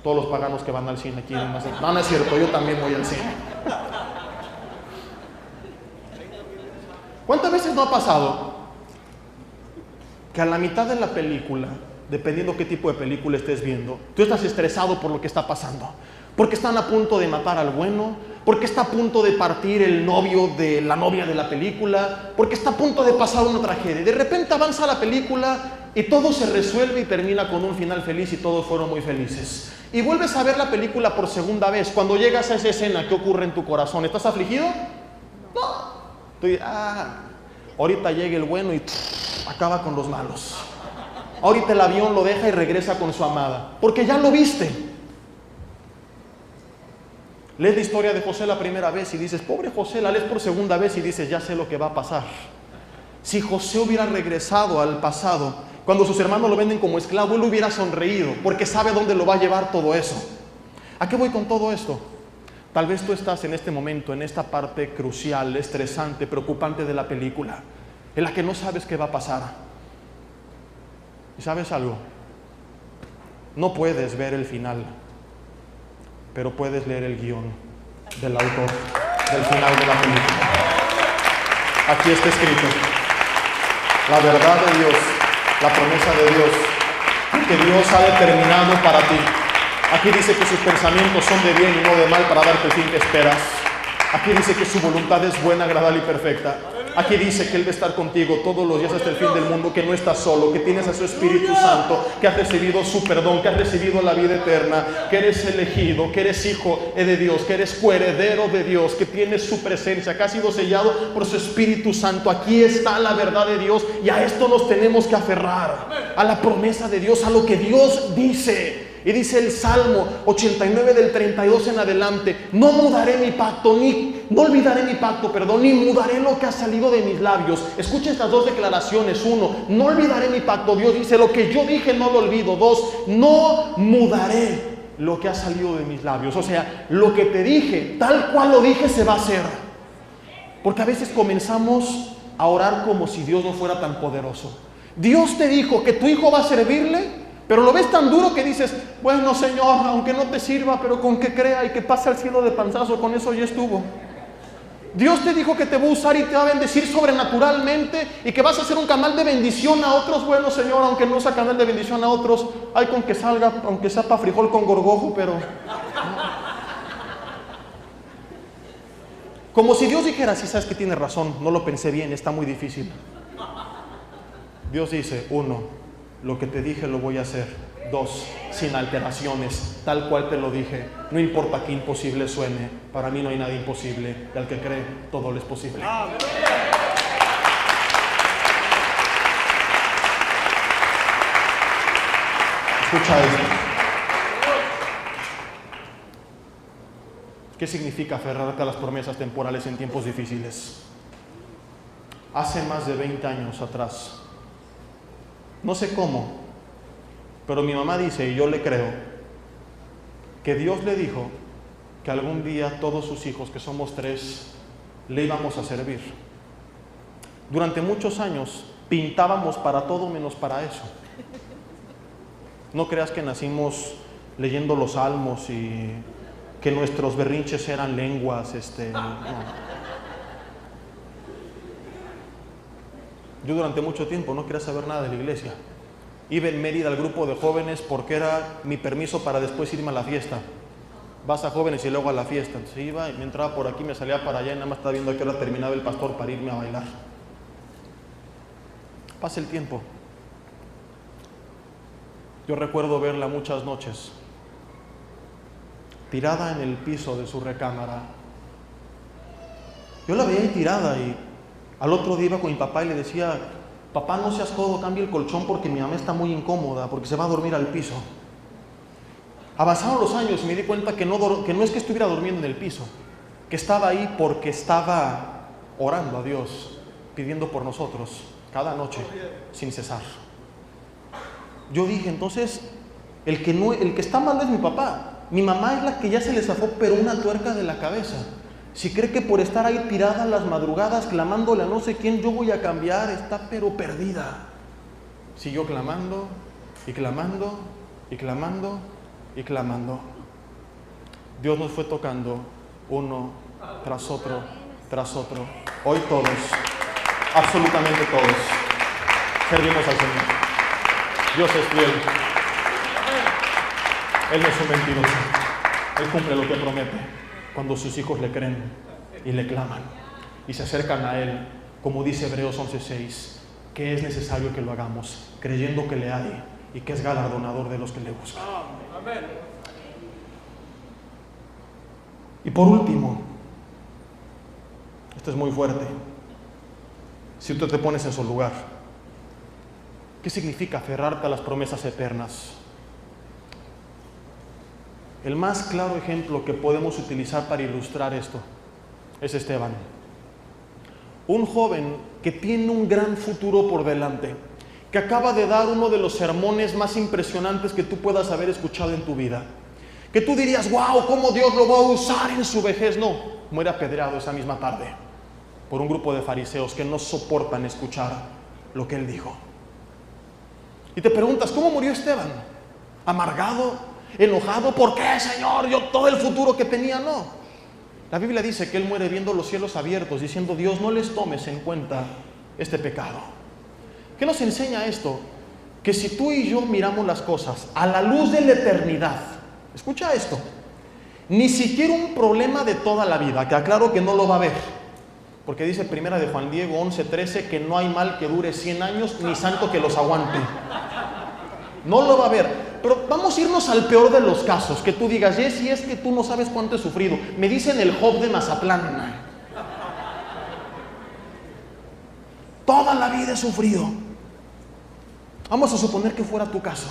S1: Todos los paganos que van al cine aquí. No, no es cierto, yo también voy al cine. ¿Cuántas veces no ha pasado que a la mitad de la película, dependiendo qué tipo de película estés viendo, tú estás estresado por lo que está pasando? Porque están a punto de matar al bueno, porque está a punto de partir el novio de la novia de la película, porque está a punto de pasar una tragedia. De repente avanza la película y todo se resuelve y termina con un final feliz y todos fueron muy felices. Y vuelves a ver la película por segunda vez. Cuando llegas a esa escena, ¿qué ocurre en tu corazón? ¿Estás afligido? No. Ahorita llega el bueno y acaba con los malos. Ahorita el avión lo deja y regresa con su amada, porque ya lo viste. Lees la historia de José la primera vez y dices, pobre José. La lees por segunda vez y dices, ya sé lo que va a pasar. Si José hubiera regresado al pasado, cuando sus hermanos lo venden como esclavo, él hubiera sonreído, porque sabe dónde lo va a llevar todo eso. ¿A qué voy con todo esto? Tal vez tú estás en este momento, en esta parte crucial, estresante, preocupante de la película, en la que no sabes qué va a pasar. ¿Y sabes algo? No puedes ver el final, pero puedes leer el guión del autor del final de la película. Aquí está escrito la verdad de Dios, la promesa de Dios, que Dios ha determinado para ti. Aquí dice que sus pensamientos son de bien y no de mal, para darte el fin que esperas. Aquí dice que su voluntad es buena, agradable y perfecta. Aquí dice que Él va a estar contigo todos los días hasta el fin del mundo, que no estás solo, que tienes a su Espíritu Santo, que has recibido su perdón, que has recibido la vida eterna, que eres elegido, que eres hijo de Dios, que eres coheredero de Dios, que tienes su presencia, que has sido sellado por su Espíritu Santo. Aquí está la verdad de Dios y a esto nos tenemos que aferrar, a la promesa de Dios, a lo que Dios dice. Y dice el Salmo 89 del 32 en adelante, no olvidaré mi pacto, ni mudaré lo que ha salido de mis labios. Escucha estas dos declaraciones. Uno, no olvidaré mi pacto. Dios dice, lo que yo dije no lo olvido. Dos, no mudaré lo que ha salido de mis labios. O sea, lo que te dije, tal cual lo dije, se va a hacer. Porque a veces comenzamos a orar como si Dios no fuera tan poderoso. Dios te dijo que tu hijo va a servirle, pero lo ves tan duro que dices, bueno Señor, aunque no te sirva, pero con que crea y que pase al cielo de panzazo, con eso ya estuvo. Dios te dijo que te va a usar y te va a bendecir sobrenaturalmente y que vas a ser un canal de bendición a otros. Bueno Señor, aunque no sea canal de bendición a otros, hay con que salga, aunque sea para frijol con gorgojo, pero... Como si Dios dijera, sí, sabes que tienes razón, no lo pensé bien, está muy difícil. Dios dice, uno, lo que te dije lo voy a hacer. Dos, sin alteraciones, tal cual te lo dije. No importa qué imposible suene, para mí no hay nada imposible. Y al que cree, todo le es posible. ¡Amén! Escucha esto. ¿Qué significa aferrarte a las promesas temporales en tiempos difíciles? Hace más de 20 años atrás, no sé cómo, pero mi mamá dice, y yo le creo, que Dios le dijo que algún día todos sus hijos, que somos 3, le íbamos a servir. Durante muchos años pintábamos para todo menos para eso. No creas que nacimos leyendo los salmos y que nuestros berrinches eran lenguas, no. Yo durante mucho tiempo no quería saber nada de la iglesia. Iba en Mérida al grupo de jóvenes porque era mi permiso para después irme a la fiesta. Vas a jóvenes y luego a la fiesta. Entonces iba y me entraba por aquí, me salía para allá y nada más estaba viendo a qué hora terminaba el pastor para irme a bailar. Pasa el tiempo. Yo recuerdo verla muchas noches, tirada en el piso de su recámara. Yo la veía ahí tirada y al otro día iba con mi papá y le decía, papá, no seas codo, cambia el colchón porque mi mamá está muy incómoda, porque se va a dormir al piso. Avanzaron los años y me di cuenta que no es que estuviera durmiendo en el piso, que estaba ahí porque estaba orando a Dios, pidiendo por nosotros, cada noche, sin cesar. Yo dije, entonces, el que está mal no es mi papá. Mi mamá es la que ya se le zafó pero una tuerca de la cabeza. Si cree que por estar ahí tirada a las madrugadas clamándole a no sé quién yo voy a cambiar, está pero perdida. Siguió clamando y clamando y clamando y clamando. Dios nos fue tocando uno tras otro, tras otro. Hoy todos, absolutamente todos, servimos al Señor. Dios es fiel. Él no es un mentiroso. Él cumple lo que promete cuando sus hijos le creen y le claman y se acercan a Él, como dice Hebreos 11:6, que es necesario que lo hagamos, creyendo que le hay y que es galardonador de los que le buscan. Y por último, esto es muy fuerte, si tú te pones en su lugar, ¿qué significa aferrarte a las promesas eternas? El más claro ejemplo que podemos utilizar para ilustrar esto es Esteban. Un joven que tiene un gran futuro por delante, que acaba de dar uno de los sermones más impresionantes que tú puedas haber escuchado en tu vida. Que tú dirías, wow, ¿cómo Dios lo va a usar en su vejez? No, muere apedreado esa misma tarde por un grupo de fariseos que no soportan escuchar lo que él dijo. Y te preguntas, ¿cómo murió Esteban? ¿Amargado? ¿Enojado? ¿Por qué, Señor? Yo todo el futuro que tenía, no. La Biblia dice que él muere viendo los cielos abiertos, diciendo, Dios, no les tomes en cuenta este pecado. ¿Qué nos enseña esto? Que si tú y yo miramos las cosas a la luz de la eternidad, escucha esto, ni siquiera un problema de toda la vida, que aclaro que no lo va a haber, porque dice primera de Juan Diego 11:13 que no hay mal que dure 100 años, ni santo que los aguante. No lo va a haber, pero vamos a irnos al peor de los casos, que tú digas, Jessy, es que tú no sabes cuánto he sufrido. Me dicen el Job de Mazatlán. Toda la vida he sufrido. Vamos a suponer que fuera tu caso.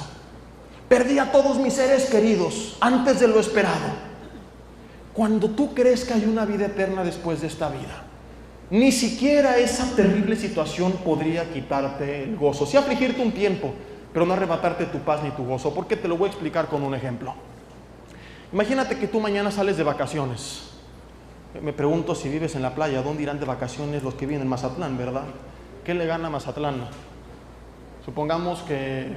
S1: Perdí a todos mis seres queridos antes de lo esperado. Cuando tú crees que hay una vida eterna después de esta vida, ni siquiera esa terrible situación podría quitarte el gozo. Sí, afligirte un tiempo, pero no arrebatarte tu paz ni tu gozo. ¿Por qué? Te lo voy a explicar con un ejemplo. Imagínate que tú mañana sales de vacaciones. Me pregunto si vives en la playa, ¿dónde irán de vacaciones los que viven en Mazatlán, verdad? ¿Qué le gana a Mazatlán? Supongamos que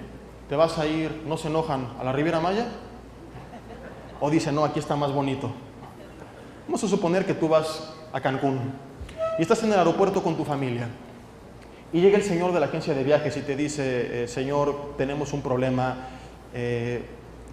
S1: te vas a ir, ¿no se enojan a la Riviera Maya? ¿O dicen, no, aquí está más bonito? Vamos a suponer que tú vas a Cancún y estás en el aeropuerto con tu familia. Y llega el señor de la agencia de viajes y te dice, señor, tenemos un problema,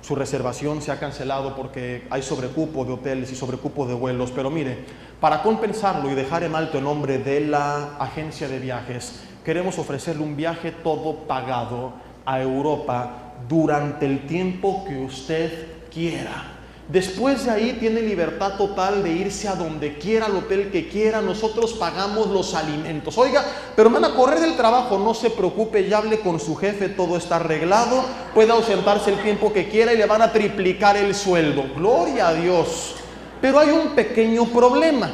S1: su reservación se ha cancelado porque hay sobrecupo de hoteles y sobrecupo de vuelos, pero mire, para compensarlo y dejar en alto el nombre de la agencia de viajes, queremos ofrecerle un viaje todo pagado a Europa durante el tiempo que usted quiera. Después de ahí tiene libertad total de irse a donde quiera, al hotel que quiera, nosotros pagamos los alimentos. Oiga, pero me van a correr del trabajo, no se preocupe, ya hable con su jefe, todo está arreglado, puede ausentarse el tiempo que quiera y le van a triplicar el sueldo. Gloria a Dios. Pero hay un pequeño problema.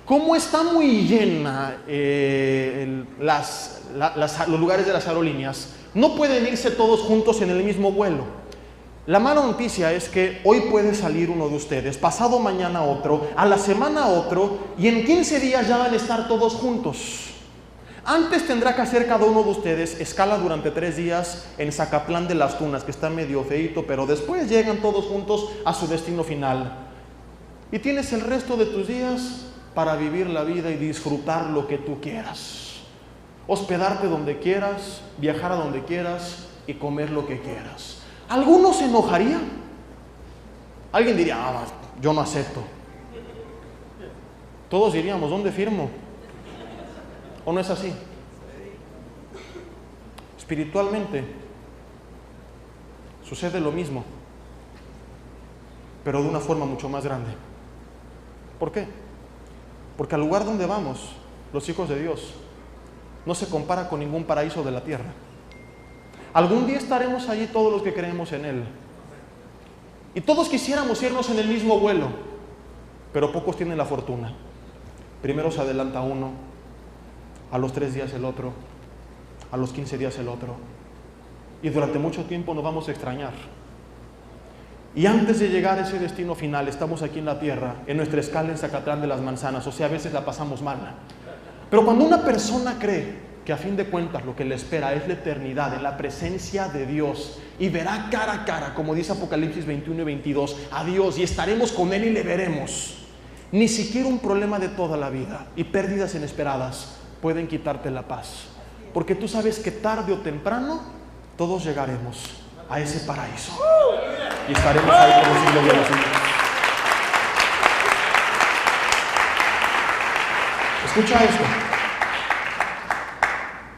S1: Como está muy llena los lugares de las aerolíneas, no pueden irse todos juntos en el mismo vuelo. La mala noticia es que hoy puede salir uno de ustedes, pasado mañana otro, a la semana otro, y en 15 días ya van a estar todos juntos. Antes tendrá que hacer cada uno de ustedes escala durante 3 días en Zacatlán de las Tunas, que está medio feíto, pero después llegan todos juntos a su destino final. Y tienes el resto de tus días para vivir la vida y disfrutar lo que tú quieras. Hospedarte donde quieras, viajar a donde quieras y comer lo que quieras. ¿Alguno se enojaría? Alguien diría, yo no acepto. Todos diríamos, ¿dónde firmo? ¿O no es así? Espiritualmente sucede lo mismo, pero de una forma mucho más grande. ¿Por qué? Porque al lugar donde vamos, los hijos de Dios, no se compara con ningún paraíso de la tierra. Algún día estaremos allí todos los que creemos en Él. Y todos quisiéramos irnos en el mismo vuelo, pero pocos tienen la fortuna. Primero se adelanta uno, a los 3 días el otro, a los 15 días el otro. Y durante mucho tiempo nos vamos a extrañar. Y antes de llegar a ese destino final, estamos aquí en la tierra, en nuestra escala en Zacatlán de las Manzanas, o sea, a veces la pasamos mal. Pero cuando una persona cree que a fin de cuentas lo que le espera es la eternidad en la presencia de Dios y verá cara a cara, como dice Apocalipsis 21 y 22, a Dios y estaremos con Él y le veremos, ni siquiera un problema de toda la vida y pérdidas inesperadas pueden quitarte la paz, porque tú sabes que tarde o temprano todos llegaremos a ese paraíso y estaremos ahí por los siglos de los siglos. Escucha esto.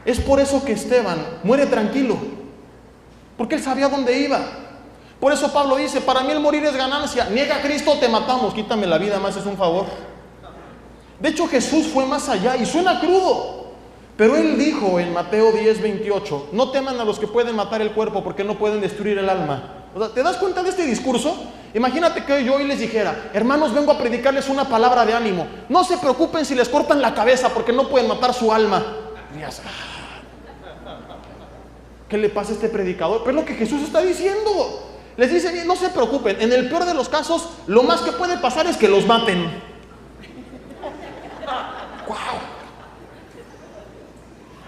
S1: Es por eso que Esteban muere tranquilo, porque él sabía dónde iba. Por eso Pablo dice, para mí el morir es ganancia. Niega a Cristo, te matamos, quítame la vida, más es un favor. De hecho, Jesús fue más allá y suena crudo, pero él dijo en Mateo 10:28, no teman a los que pueden matar el cuerpo porque no pueden destruir el alma. O sea, ¿te das cuenta de este discurso? Imagínate que yo hoy les dijera, hermanos, vengo a predicarles una palabra de ánimo. No se preocupen si les cortan la cabeza porque no pueden matar su alma. ¿Qué le pasa a este predicador? Pero es lo que Jesús está diciendo. Les dice, no se preocupen, en el peor de los casos, lo más que puede pasar es que los maten. ¡Wow!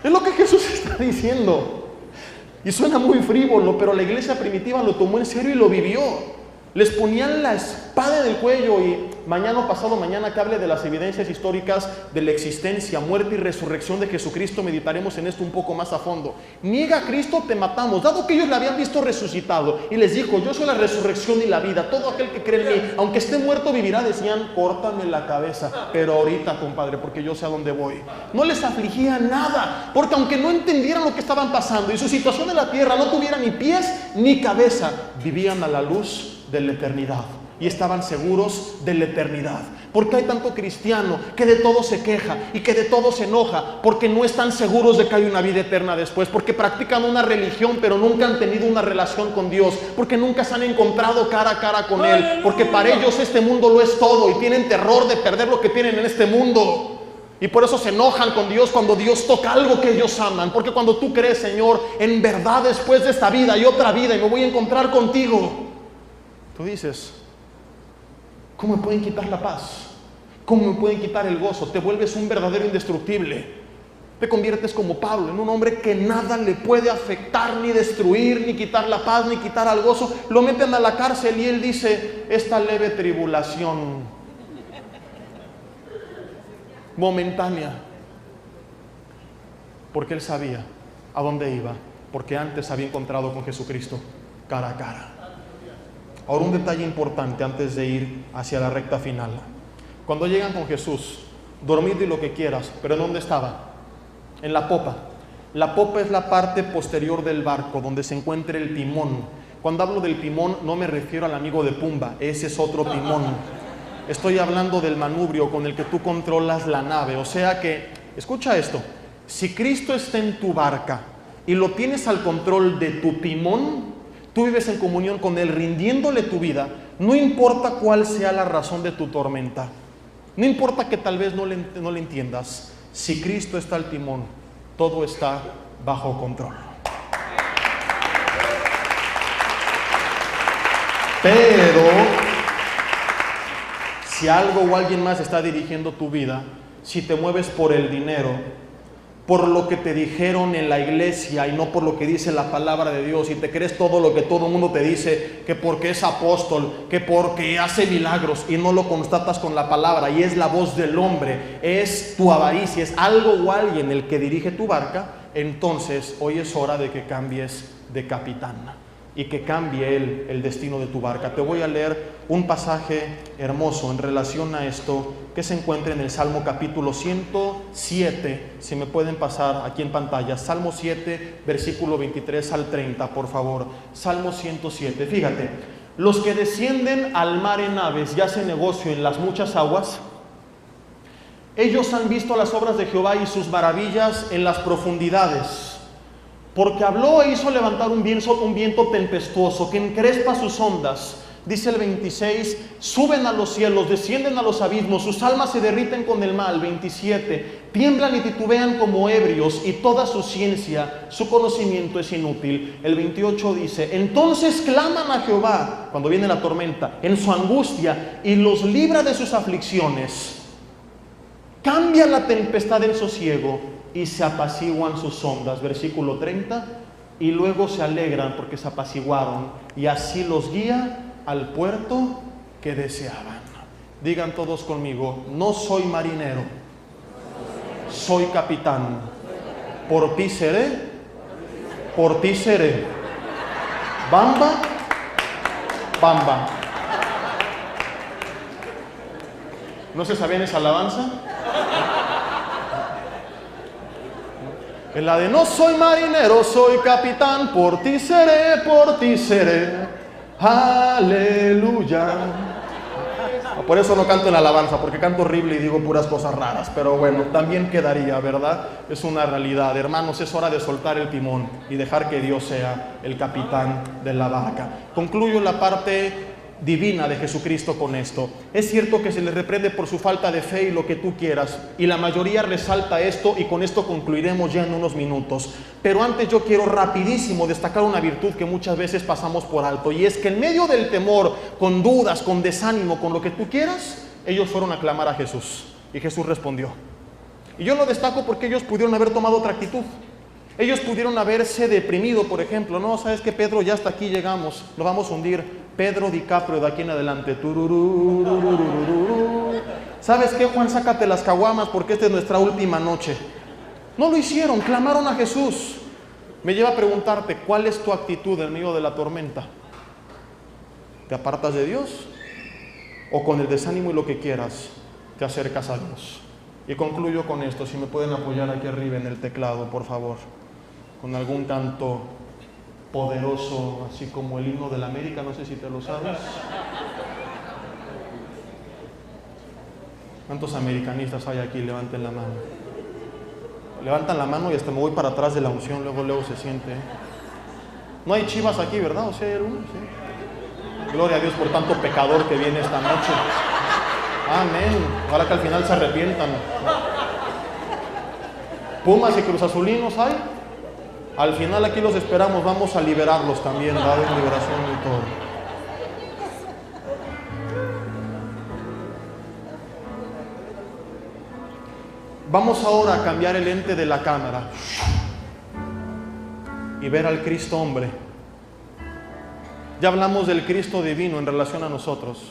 S1: Es lo que Jesús está diciendo. Y suena muy frívolo, pero la iglesia primitiva lo tomó en serio y lo vivió. Les ponían la espada en el cuello y mañana o pasado mañana que hable de las evidencias históricas de la existencia, muerte y resurrección de Jesucristo, meditaremos en esto un poco más a fondo. Niega a Cristo, te matamos. Dado que ellos le habían visto resucitado y les dijo, yo soy la resurrección y la vida, todo aquel que cree en mí, aunque esté muerto vivirá, decían, córtame la cabeza, pero ahorita, compadre, porque yo sé a dónde voy. No les afligía nada, porque aunque no entendieran lo que estaban pasando y su situación en la tierra no tuviera ni pies ni cabeza, vivían a la luz de la eternidad y estaban seguros de la eternidad. Porque hay tanto cristiano que de todo se queja y que de todo se enoja porque no están seguros de que hay una vida eterna después, porque practican una religión pero nunca han tenido una relación con Dios, porque nunca se han encontrado cara a cara con Él, porque para ellos este mundo lo es todo y tienen terror de perder lo que tienen en este mundo. Y por eso se enojan con Dios cuando Dios toca algo que ellos aman. Porque cuando tú crees, Señor, en verdad después de esta vida hay otra vida y me voy a encontrar contigo, tú dices, ¿cómo me pueden quitar la paz? ¿Cómo me pueden quitar el gozo? Te vuelves un verdadero indestructible. Te conviertes como Pablo, en un hombre que nada le puede afectar, ni destruir, ni quitar la paz, ni quitar al gozo. Lo meten a la cárcel y él dice, esta leve tribulación momentánea, porque él sabía a dónde iba, porque antes había encontrado con Jesucristo cara a cara. Ahora, un detalle importante antes de ir hacia la recta final. Cuando llegan con Jesús, dormid y lo que quieras, pero ¿en dónde estaba? En la popa. La popa es la parte posterior del barco donde se encuentra el timón. Cuando hablo del timón no me refiero al amigo de Pumba, ese es otro timón. Estoy hablando del manubrio con el que tú controlas la nave. O sea que, escucha esto, si Cristo está en tu barca y lo tienes al control de tu timón, tú vives en comunión con Él, rindiéndole tu vida, no importa cuál sea la razón de tu tormenta, no importa que tal vez no le entiendas, si Cristo está al timón, todo está bajo control. Pero si algo o alguien más está dirigiendo tu vida, si te mueves por el dinero, por lo que te dijeron en la iglesia y no por lo que dice la palabra de Dios, y te crees todo lo que todo el mundo te dice, que porque es apóstol, que porque hace milagros, y no lo constatas con la palabra, y es la voz del hombre, es tu avaricia, es algo o alguien el que dirige tu barca, entonces hoy es hora de que cambies de capitán y que cambie Él el destino de tu barca. Te voy a leer un pasaje hermoso en relación a esto que se encuentra en el Salmo capítulo 107, si me pueden pasar aquí en pantalla, Salmo 7, versículo 23 al 30, por favor. Salmo 107, fíjate, los que descienden al mar en naves y hacen negocio en las muchas aguas, ellos han visto las obras de Jehová y sus maravillas en las profundidades. Porque habló e hizo levantar un viento tempestuoso que encrespa sus ondas. Dice el 26, suben a los cielos, descienden a los abismos, sus almas se derriten con el mal. 27, tiemblan y titubean como ebrios, y toda su ciencia, su conocimiento es inútil. El 28 dice, entonces claman a Jehová, cuando viene la tormenta, en su angustia, y los libra de sus aflicciones. Cambia la tempestad en sosiego, y se apaciguan sus ondas. Versículo 30, y luego se alegran porque se apaciguaron, y así los guía al puerto que deseaban. Digan todos conmigo, no soy marinero, soy capitán. Por ti seré, por ti seré. Bamba, bamba. ¿No se sabían esa alabanza? En la de no soy marinero, soy capitán, por ti seré, por ti seré. Aleluya. Por eso no canto en la alabanza, porque canto horrible y digo puras cosas raras, pero bueno, también quedaría, ¿verdad? Es una realidad. Hermanos, es hora de soltar el timón y dejar que Dios sea el capitán de la barca. Concluyo la parte divina de Jesucristo con esto. Es cierto que se le reprende por su falta de fe y lo que tú quieras, y la mayoría resalta esto, y con esto concluiremos ya en unos minutos. Pero antes yo quiero rapidísimo destacar una virtud que muchas veces pasamos por alto, y es que en medio del temor, con dudas, con desánimo, con lo que tú quieras, ellos fueron a clamar a Jesús, y Jesús respondió. Y yo lo destaco porque ellos pudieron haber tomado otra actitud. Ellos pudieron haberse deprimido, por ejemplo. No, sabes que Pedro, ya hasta aquí llegamos, lo vamos a hundir. Pedro DiCaprio de aquí en adelante. ¿Sabes qué, Juan? Sácate las caguamas porque esta es nuestra última noche. No lo hicieron, clamaron a Jesús. Me lleva a preguntarte, ¿cuál es tu actitud en medio de la tormenta? ¿Te apartas de Dios? ¿O con el desánimo y lo que quieras te acercas a Dios? Y concluyo con esto, si me pueden apoyar aquí arriba en el teclado, por favor, con algún canto poderoso, así como el himno de la América, no sé si te lo sabes. ¿Cuántos americanistas hay aquí? Levanten la mano. Levantan la mano y hasta me voy para atrás de la unción, luego se siente. No hay chivas aquí, ¿verdad? ¿O sea, hay alguno? Sí. Gloria a Dios por tanto pecador que viene esta noche. Amén. Ahora que al final se arrepientan. Pumas y cruzazulinos hay. Al final aquí los esperamos, vamos a liberarlos también, dar liberación y todo. Vamos ahora a cambiar el lente de la cámara y ver al Cristo hombre. Ya hablamos del Cristo divino en relación a nosotros.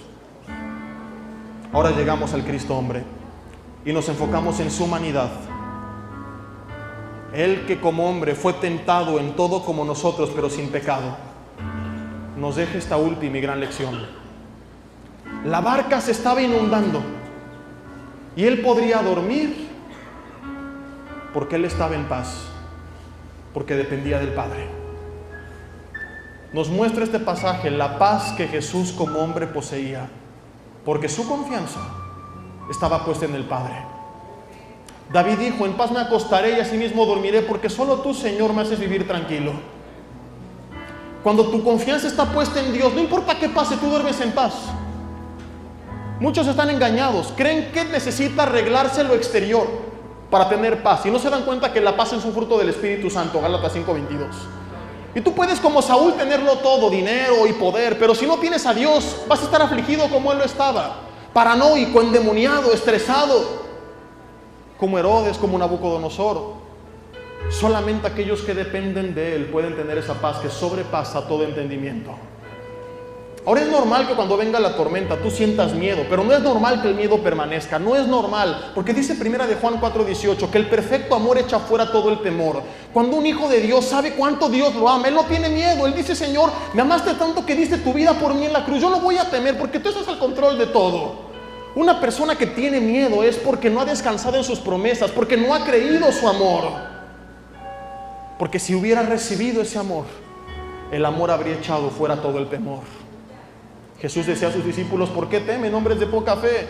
S1: Ahora llegamos al Cristo hombre y nos enfocamos en su humanidad. Él que como hombre fue tentado en todo como nosotros, pero sin pecado, nos deja esta última y gran lección. La barca se estaba inundando y él podría dormir porque él estaba en paz, porque dependía del Padre. Nos muestra este pasaje la paz que Jesús como hombre poseía, porque su confianza estaba puesta en el Padre. David dijo, en paz me acostaré y asimismo dormiré, porque solo tú, Señor, me haces vivir tranquilo. Cuando tu confianza está puesta en Dios, no importa qué pase, tú duermes en paz. Muchos están engañados, creen que necesita arreglarse lo exterior para tener paz, y no se dan cuenta que la paz es un fruto del Espíritu Santo, Gálatas 5:22. Y tú puedes como Saúl tenerlo todo, dinero y poder, pero si no tienes a Dios, vas a estar afligido como él lo estaba, paranoico, endemoniado, estresado, como Herodes, como Nabucodonosor. Solamente aquellos que dependen de él pueden tener esa paz que sobrepasa todo entendimiento. Ahora, es normal que cuando venga la tormenta tú sientas miedo, pero no es normal que el miedo permanezca. No es normal, porque dice primera de Juan 4:18 que el perfecto amor echa fuera todo el temor. Cuando un hijo de Dios sabe cuánto Dios lo ama, él no tiene miedo. Él dice, Señor, me amaste tanto que diste tu vida por mí en la cruz, yo no voy a temer porque tú estás al control de todo. Una persona que tiene miedo es porque no ha descansado en sus promesas, porque no ha creído su amor. Porque si hubiera recibido ese amor, el amor habría echado fuera todo el temor. Jesús decía a sus discípulos, ¿por qué temen, hombres de poca fe?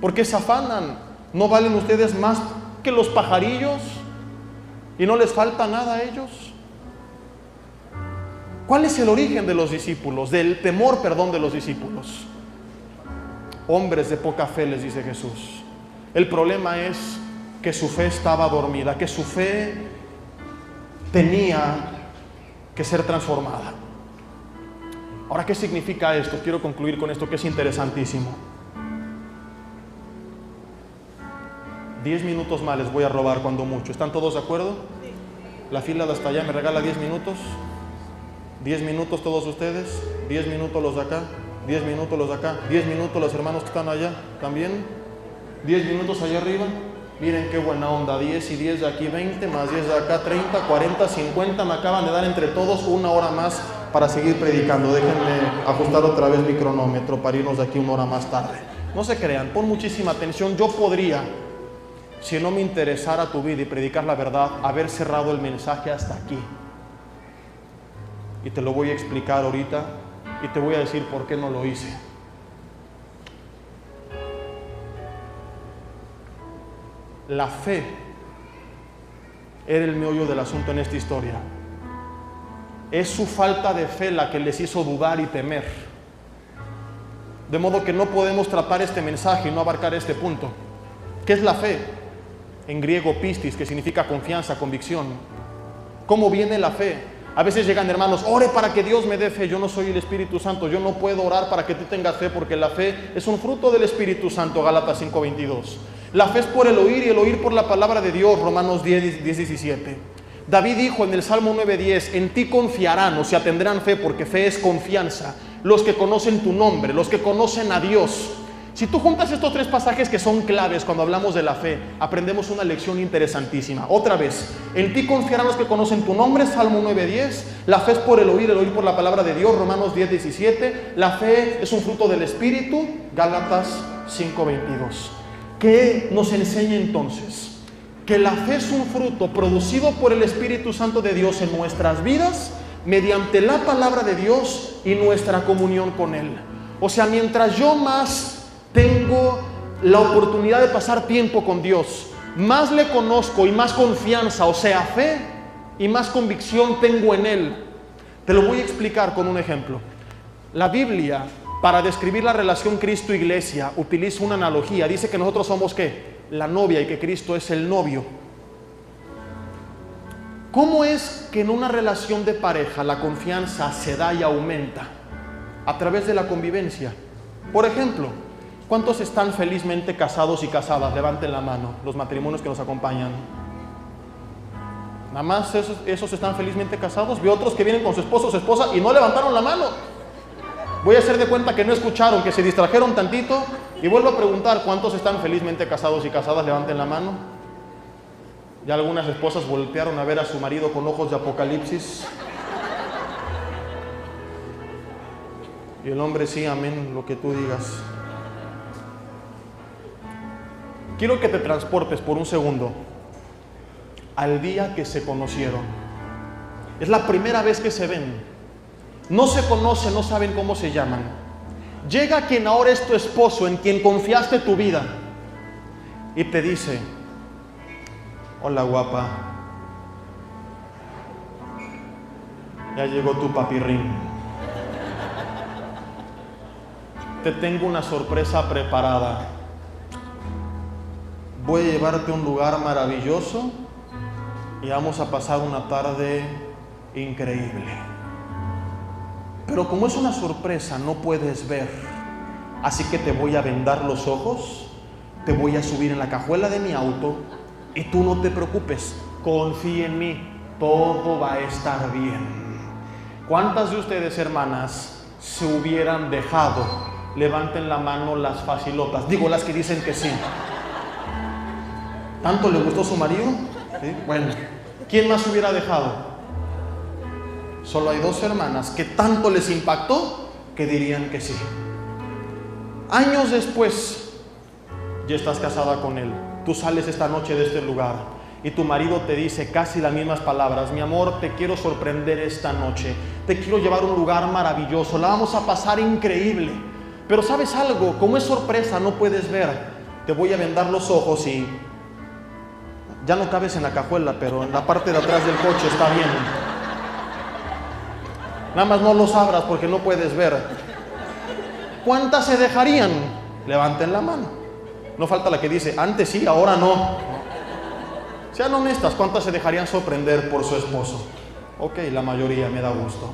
S1: ¿Por qué se afanan? ¿No valen ustedes más que los pajarillos? ¿Y no les falta nada a ellos? ¿Cuál es el origen de los discípulos? Del temor, perdón, de los discípulos. Hombres de poca fe, les dice Jesús. El problema es que su fe estaba dormida, que su fe tenía que ser transformada. Ahora, ¿qué significa esto? Quiero concluir con esto que es interesantísimo. 10 minutos más les voy a robar cuando mucho. ¿Están todos de acuerdo? La fila de hasta allá me regala 10 minutos. 10 minutos todos ustedes. 10 minutos los de acá. 10 minutos los de acá. 10 minutos los hermanos que están allá también. 10 minutos allá arriba. Miren qué buena onda. 10 y 10 de aquí, 20 más 10 de acá, 30, 40, 50. Me acaban de dar entre todos 1 hora más para seguir predicando. Déjenme ajustar otra vez mi cronómetro para irnos de aquí 1 hora más tarde. No se crean, pon muchísima atención. Yo podría, si no me interesara tu vida y predicar la verdad, haber cerrado el mensaje hasta aquí. Y te lo voy a explicar ahorita y te voy a decir por qué no lo hice. La fe era el meollo del asunto en esta historia. Es su falta de fe la que les hizo dudar y temer. De modo que no podemos tratar este mensaje y no abarcar este punto. ¿Qué es la fe? En griego pistis, que significa confianza, convicción. ¿Cómo viene la fe? A veces llegan hermanos, ore para que Dios me dé fe. Yo no soy el Espíritu Santo, yo no puedo orar para que tú tengas fe, porque la fe es un fruto del Espíritu Santo, Gálatas 5:22. La fe es por el oír y el oír por la palabra de Dios, Romanos 10:17. David dijo en el Salmo 9:10, en ti confiarán, o sea, tendrán fe, porque fe es confianza, los que conocen tu nombre, los que conocen a Dios. Si tú juntas estos 3 pasajes que son claves cuando hablamos de la fe, aprendemos una lección interesantísima. Otra vez, en ti confiarán los que conocen tu nombre, Salmo 9:10. La fe es por el oír por la palabra de Dios, Romanos 10:17. La fe es un fruto del Espíritu, Gálatas 5:22. ¿Qué nos enseña entonces? Que la fe es un fruto producido por el Espíritu Santo de Dios en nuestras vidas, mediante la palabra de Dios y nuestra comunión con Él. O sea, mientras yo más tengo la oportunidad de pasar tiempo con Dios, más le conozco y más confianza, o sea, fe y más convicción tengo en Él. Te lo voy a explicar con un ejemplo. La Biblia, para describir la relación Cristo-Iglesia, utiliza una analogía. Dice que nosotros somos, ¿qué? La novia, y que Cristo es el novio. ¿Cómo es que en una relación de pareja la confianza se da y aumenta? A través de la convivencia. Por ejemplo, ¿cuántos están felizmente casados y casadas? Levanten la mano, los matrimonios que nos acompañan. Nada más esos están felizmente casados. Vi otros que vienen con su esposo o su esposa y no levantaron la mano. Voy a hacer de cuenta que no escucharon, que se distrajeron tantito, y vuelvo a preguntar, ¿cuántos están felizmente casados y casadas? Levanten la mano. Ya algunas esposas voltearon a ver a su marido con ojos de apocalipsis. Y el hombre, sí, amén, lo que tú digas. Quiero que te transportes por un segundo al día que se conocieron. Es la primera vez que se ven. No se conocen, no saben cómo se llaman. Llega quien ahora es tu esposo, en quien confiaste tu vida, y te dice, hola guapa, ya llegó tu papirrín. Te tengo una sorpresa preparada. Voy a llevarte a un lugar maravilloso y vamos a pasar una tarde increíble. Pero como es una sorpresa, no puedes ver. Así que te voy a vendar los ojos, te voy a subir en la cajuela de mi auto y tú no te preocupes, confía en mí, todo va a estar bien. ¿Cuántas de ustedes, hermanas, se hubieran dejado? Levanten la mano las facilotas, digo las que dicen que sí. ¿Tanto le gustó su marido? ¿Sí? Bueno, ¿quién más se hubiera dejado? Solo hay 2 hermanas que tanto les impactó que dirían que sí. Años después, ya estás casada con él. Tú sales esta noche de este lugar y tu marido te dice casi las mismas palabras. Mi amor, te quiero sorprender esta noche. Te quiero llevar a un lugar maravilloso. La vamos a pasar increíble. Pero ¿sabes algo? Como es sorpresa, no puedes ver. Te voy a vendar los ojos y ya no cabes en la cajuela, pero en la parte de atrás del coche está bien. Nada más no los abras porque no puedes ver. ¿Cuántas se dejarían? Levanten la mano. No falta la que dice, antes sí, ahora no. Sean honestas, ¿cuántas se dejarían sorprender por su esposo? Ok, la mayoría, me da gusto.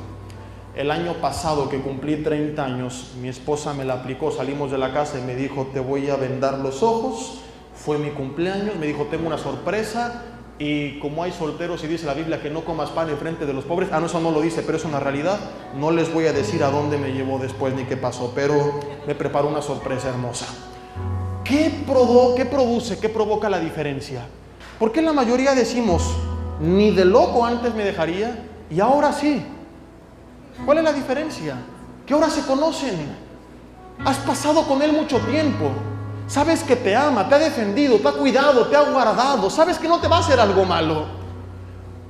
S1: El año pasado que cumplí 30 años, mi esposa me la aplicó, salimos de la casa y me dijo, te voy a vendar los ojos. Fue mi cumpleaños, me dijo, tengo una sorpresa. Y como hay solteros y dice la Biblia que no comas pan en frente de los pobres, no, eso no lo dice, pero es una realidad. No les voy a decir a dónde me llevó después ni qué pasó, pero me preparó una sorpresa hermosa. ¿Qué produce, qué provoca la diferencia? ¿Por qué la mayoría decimos, ni de loco antes me dejaría y ahora sí? ¿Cuál es la diferencia? Que ahora se conocen. Has pasado con él mucho tiempo. Sabes que te ama, te ha defendido, te ha cuidado, te ha guardado. Sabes que no te va a hacer algo malo.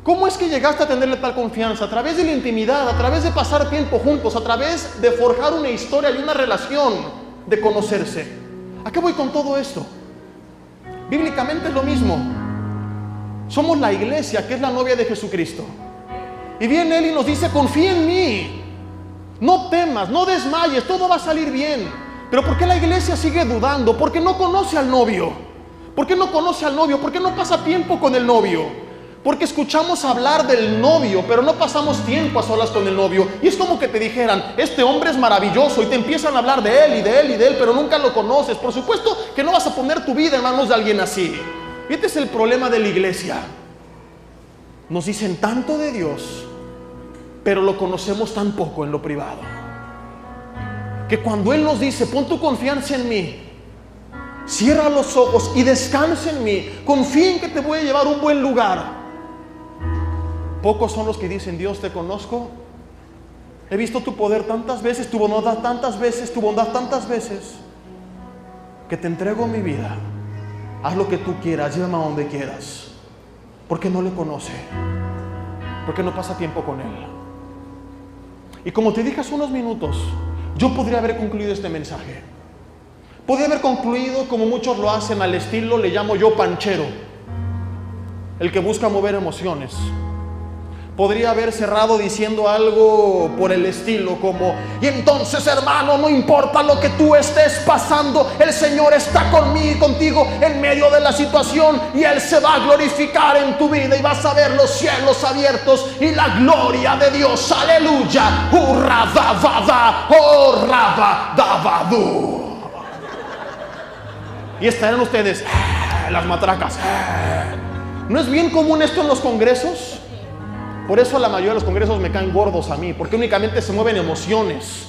S1: ¿Cómo es que llegaste a tenerle tal confianza? A través de la intimidad, a través de pasar tiempo juntos, a través de forjar una historia y una relación, de conocerse. ¿A qué voy con todo esto? Bíblicamente es lo mismo. Somos la iglesia, que es la novia de Jesucristo. Y viene Él y nos dice, confía en mí. No temas, no desmayes, todo va a salir bien. Pero ¿por qué la iglesia sigue dudando? Porque no conoce al novio. ¿Por qué no conoce al novio? ¿Por qué no pasa tiempo con el novio? Porque escuchamos hablar del novio, pero no pasamos tiempo a solas con el novio. Y es como que te dijeran, este hombre es maravilloso, y te empiezan a hablar de él y de él y de él, pero nunca lo conoces. Por supuesto que no vas a poner tu vida en manos de alguien así. Y este es el problema de la iglesia. Nos dicen tanto de Dios, pero lo conocemos tan poco en lo privado. Que cuando Él nos dice, pon tu confianza en mí, cierra los ojos y descansa en mí, confía en que te voy a llevar a un buen lugar. Pocos son los que dicen, Dios, te conozco, he visto tu poder tantas veces, tu bondad tantas veces, tu bondad tantas veces, que te entrego mi vida. Haz lo que tú quieras, llévame a donde quieras. Porque no le conoce, porque no pasa tiempo con Él. Y como te dije hace unos minutos, yo podría haber concluido este mensaje. Podría haber concluido como muchos lo hacen, al estilo, le llamo yo panchero, el que busca mover emociones. Podría haber cerrado diciendo algo por el estilo como, y entonces, hermano, no importa lo que tú estés pasando, el Señor está contigo en medio de la situación, y Él se va a glorificar en tu vida, y vas a ver los cielos abiertos y la gloria de Dios. Aleluya. Hurra davada, hurra davadu. Y estarán ustedes, las matracas. ¿No es bien común esto en los congresos? Por eso la mayoría de los congresos me caen gordos a mí, porque únicamente se mueven emociones.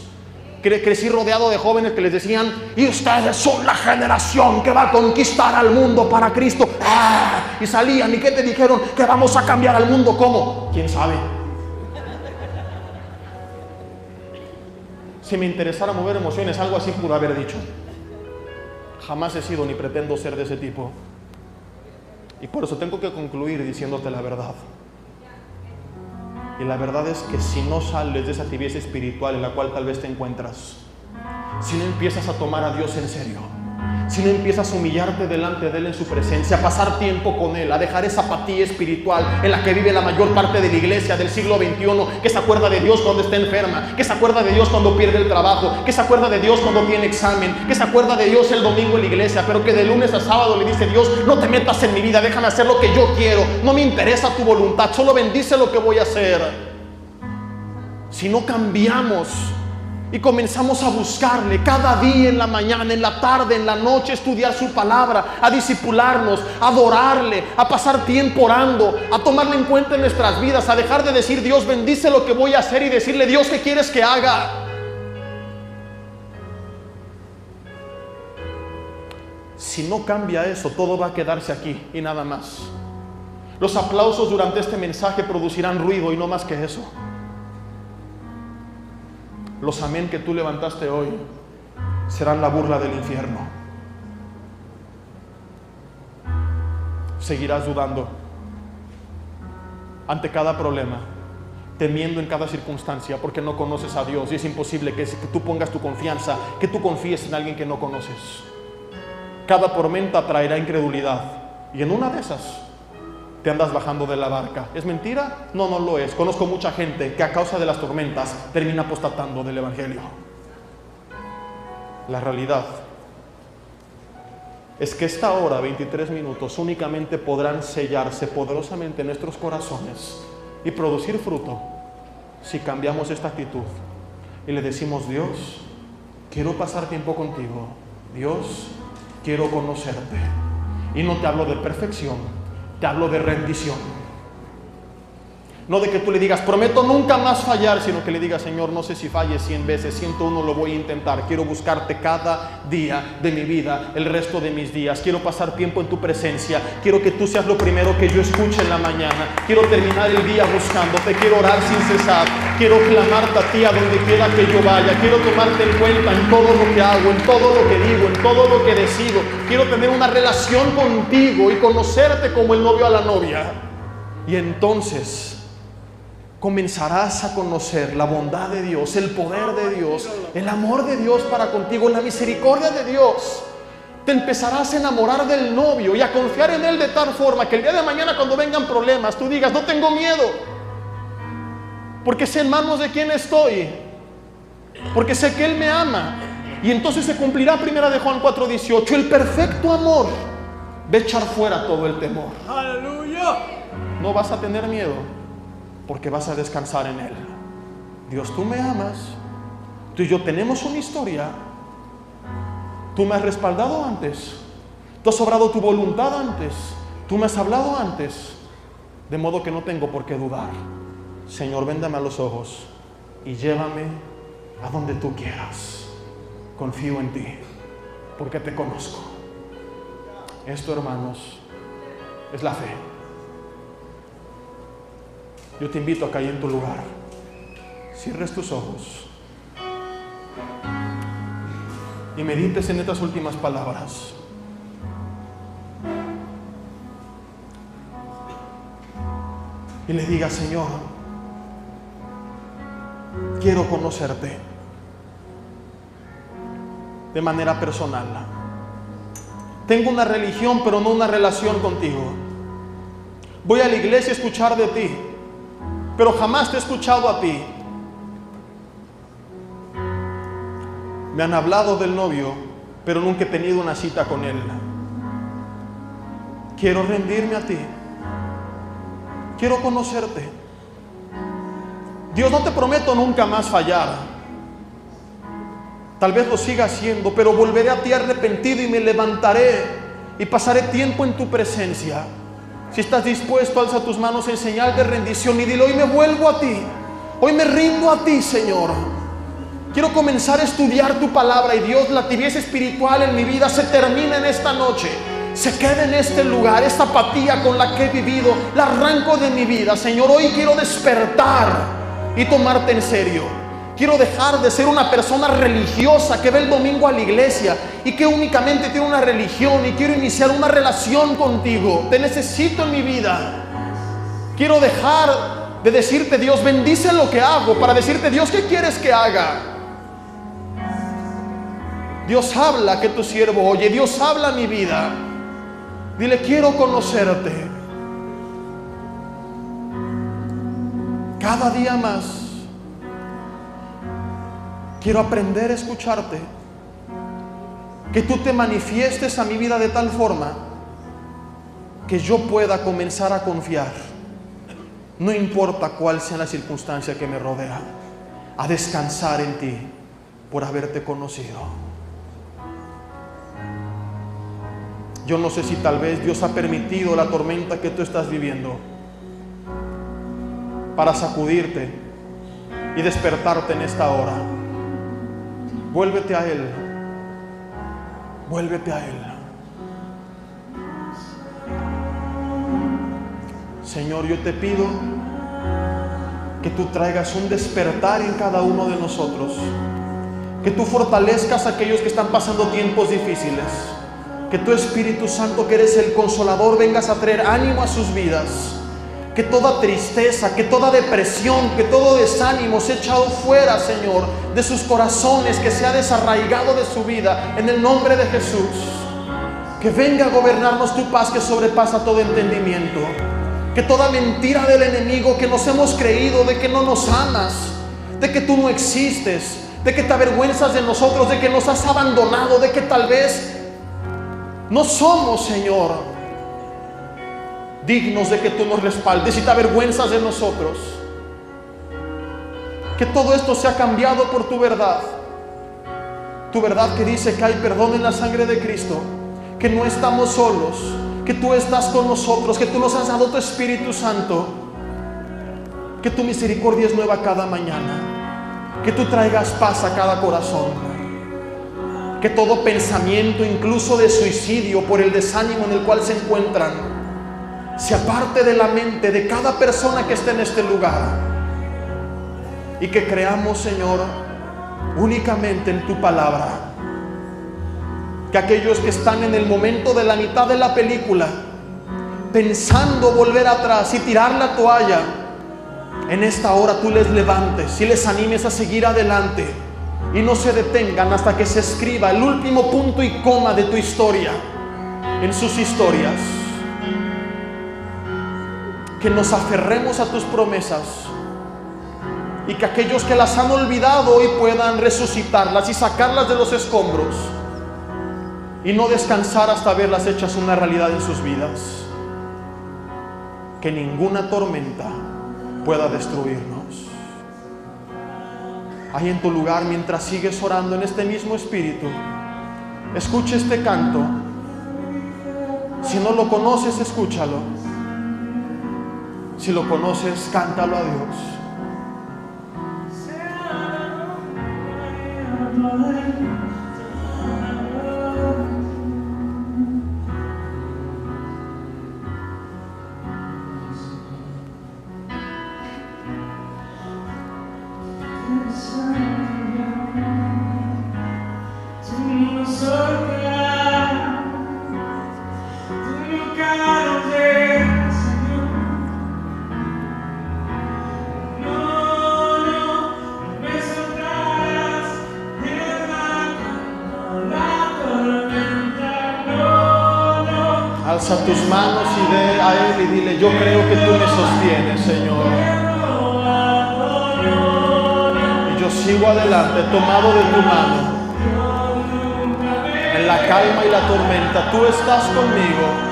S1: Crecí rodeado de jóvenes que les decían, y ustedes son la generación que va a conquistar al mundo para Cristo. Y salían, ¿y qué te dijeron? Que vamos a cambiar al mundo. ¿Cómo? ¿Quién sabe? Si me interesara mover emociones, algo así pude haber dicho. Jamás he sido ni pretendo ser de ese tipo. Y por eso tengo que concluir diciéndote la verdad. Y la verdad es que si no sales de esa tibieza espiritual en la cual tal vez te encuentras, si no empiezas a tomar a Dios en serio, si no empiezas a humillarte delante de Él en su presencia, a pasar tiempo con Él, a dejar esa apatía espiritual en la que vive la mayor parte de la iglesia del siglo XXI, que se acuerda de Dios cuando está enferma, que se acuerda de Dios cuando pierde el trabajo, que se acuerda de Dios cuando tiene examen, que se acuerda de Dios el domingo en la iglesia, pero que de lunes a sábado le dice, Dios, no te metas en mi vida, déjame hacer lo que yo quiero, no me interesa tu voluntad, solo bendice lo que voy a hacer. Si no cambiamos y comenzamos a buscarle cada día, en la mañana, en la tarde, en la noche, estudiar su palabra, a discipularnos, a adorarle, a pasar tiempo orando, a tomarle en cuenta en nuestras vidas, a dejar de decir, Dios, bendice lo que voy a hacer, y decirle, Dios, ¿qué quieres que haga? Si no cambia eso, todo va a quedarse aquí y nada más. Los aplausos durante este mensaje producirán ruido y no más que eso. Los amén que tú levantaste hoy serán la burla del infierno. Seguirás dudando ante cada problema, temiendo en cada circunstancia, porque no conoces a Dios, y es imposible que tú pongas tu confianza, que tú confíes en alguien que no conoces. Cada tormenta traerá incredulidad, y en una de esas te andas bajando de la barca. ¿Es mentira? No, no lo es. Conozco mucha gente que a causa de las tormentas termina apostatando del Evangelio. La realidad es que esta hora, 23 minutos, únicamente podrán sellarse poderosamente en nuestros corazones y producir fruto si cambiamos esta actitud y le decimos: Dios, quiero pasar tiempo contigo. Dios, quiero conocerte. Y no te hablo de perfección, te hablo de rendición. No de que tú le digas: prometo nunca más fallar, sino que le digas: Señor, no sé si falle 100 veces, 101 lo voy a intentar. Quiero buscarte cada día de mi vida, el resto de mis días. Quiero pasar tiempo en tu presencia. Quiero que tú seas lo primero que yo escuche en la mañana. Quiero terminar el día buscándote. Quiero orar sin cesar. Quiero clamarte a ti a donde quiera que yo vaya. Quiero tomarte en cuenta en todo lo que hago, en todo lo que digo, en todo lo que decido. Quiero tener una relación contigo y conocerte como el novio a la novia. Y entonces comenzarás a conocer la bondad de Dios, el poder de Dios, el amor de Dios para contigo, la misericordia de Dios. Te empezarás a enamorar del novio y a confiar en él de tal forma que el día de mañana, cuando vengan problemas, tú digas: no tengo miedo, porque sé en manos de quién estoy, porque sé que él me ama. Y entonces se cumplirá 1 Juan 4:18, el perfecto amor va a echar fuera todo el temor.
S2: ¡Aleluya!
S1: No vas a tener miedo, porque vas a descansar en Él. Dios, tú me amas. Tú y yo tenemos una historia. Tú me has respaldado antes. Tú has obrado tu voluntad antes. Tú me has hablado antes. De modo que no tengo por qué dudar. Señor, véndame a los ojos y llévame a donde tú quieras. Confío en ti, porque te conozco. Esto, hermanos, es la fe. Yo te invito a que ahí en tu lugar cierres tus ojos y medites en estas últimas palabras. Y le digas: Señor, quiero conocerte de manera personal. Tengo una religión, pero no una relación contigo. Voy a la iglesia a escuchar de ti, pero jamás te he escuchado a ti. Me han hablado del novio, pero nunca he tenido una cita con él. Quiero rendirme a ti. Quiero conocerte. Dios, no te prometo nunca más fallar. Tal vez lo siga haciendo, pero volveré a ti arrepentido y me levantaré y pasaré tiempo en tu presencia. Si estás dispuesto, alza tus manos en señal de rendición y dile: hoy me vuelvo a ti. Hoy me rindo a ti, Señor. Quiero comenzar a estudiar tu palabra. Y Dios, la tibieza espiritual en mi vida se termina en esta noche. Se queda en este lugar. Esta apatía con la que he vivido la arranco de mi vida. Señor, hoy quiero despertar y tomarte en serio. Quiero dejar de ser una persona religiosa que va el domingo a la iglesia y que únicamente tiene una religión, y quiero iniciar una relación contigo. Te necesito en mi vida. Quiero dejar de decirte: Dios, bendice lo que hago, para decirte: Dios, ¿qué quieres que haga? Dios, habla, que tu siervo oye. Dios, habla mi vida. Dile: quiero conocerte cada día más. Quiero aprender a escucharte. Que tú te manifiestes a mi vida de tal forma que yo pueda comenzar a confiar, no importa cuál sea la circunstancia que me rodea, a descansar en ti por haberte conocido. Yo no sé si tal vez Dios ha permitido la tormenta que tú estás viviendo para sacudirte y despertarte en esta hora. Vuélvete a Él. Vuélvete a Él. Señor, yo te pido que tú traigas un despertar en cada uno de nosotros. Que tú fortalezcas a aquellos que están pasando tiempos difíciles. Que tu Espíritu Santo, que eres el Consolador, vengas a traer ánimo a sus vidas. Que toda tristeza, que toda depresión, que todo desánimo sea echado fuera, Señor, de sus corazones, que sea desarraigado de su vida, en el nombre de Jesús. Que venga a gobernarnos tu paz que sobrepasa todo entendimiento. Que toda mentira del enemigo que nos hemos creído, de que no nos amas, de que tú no existes, de que te avergüenzas de nosotros, de que nos has abandonado, de que tal vez no somos, Señor, dignos de que tú nos respaldes y te avergüenzas de nosotros. Que todo esto sea cambiado por tu verdad que dice que hay perdón en la sangre de Cristo, que no estamos solos, que tú estás con nosotros, que tú nos has dado tu Espíritu Santo, que tu misericordia es nueva cada mañana, que tú traigas paz a cada corazón, que todo pensamiento, incluso de suicidio por el desánimo en el cual se encuentran, se aparte de la mente de cada persona que esté en este lugar, y que creamos, Señor, únicamente en tu palabra. Que aquellos que están en el momento de la mitad de la película, pensando volver atrás y tirar la toalla, en esta hora tú les levantes y les animes a seguir adelante y no se detengan hasta que se escriba el último punto y coma de tu historia en sus historias. Que nos aferremos a tus promesas y que aquellos que las han olvidado hoy puedan resucitarlas y sacarlas de los escombros y no descansar hasta verlas hechas una realidad en sus vidas. Que ninguna tormenta pueda destruirnos. Ahí en tu lugar, mientras sigues orando en este mismo espíritu, escucha este canto. Si no lo conoces, escúchalo. Si lo conoces, cántalo a Dios. Alza tus manos y ve a Él y dile: yo creo que tú me sostienes, Señor. Y yo sigo adelante, tomado de tu mano. En la calma y la tormenta, tú estás conmigo.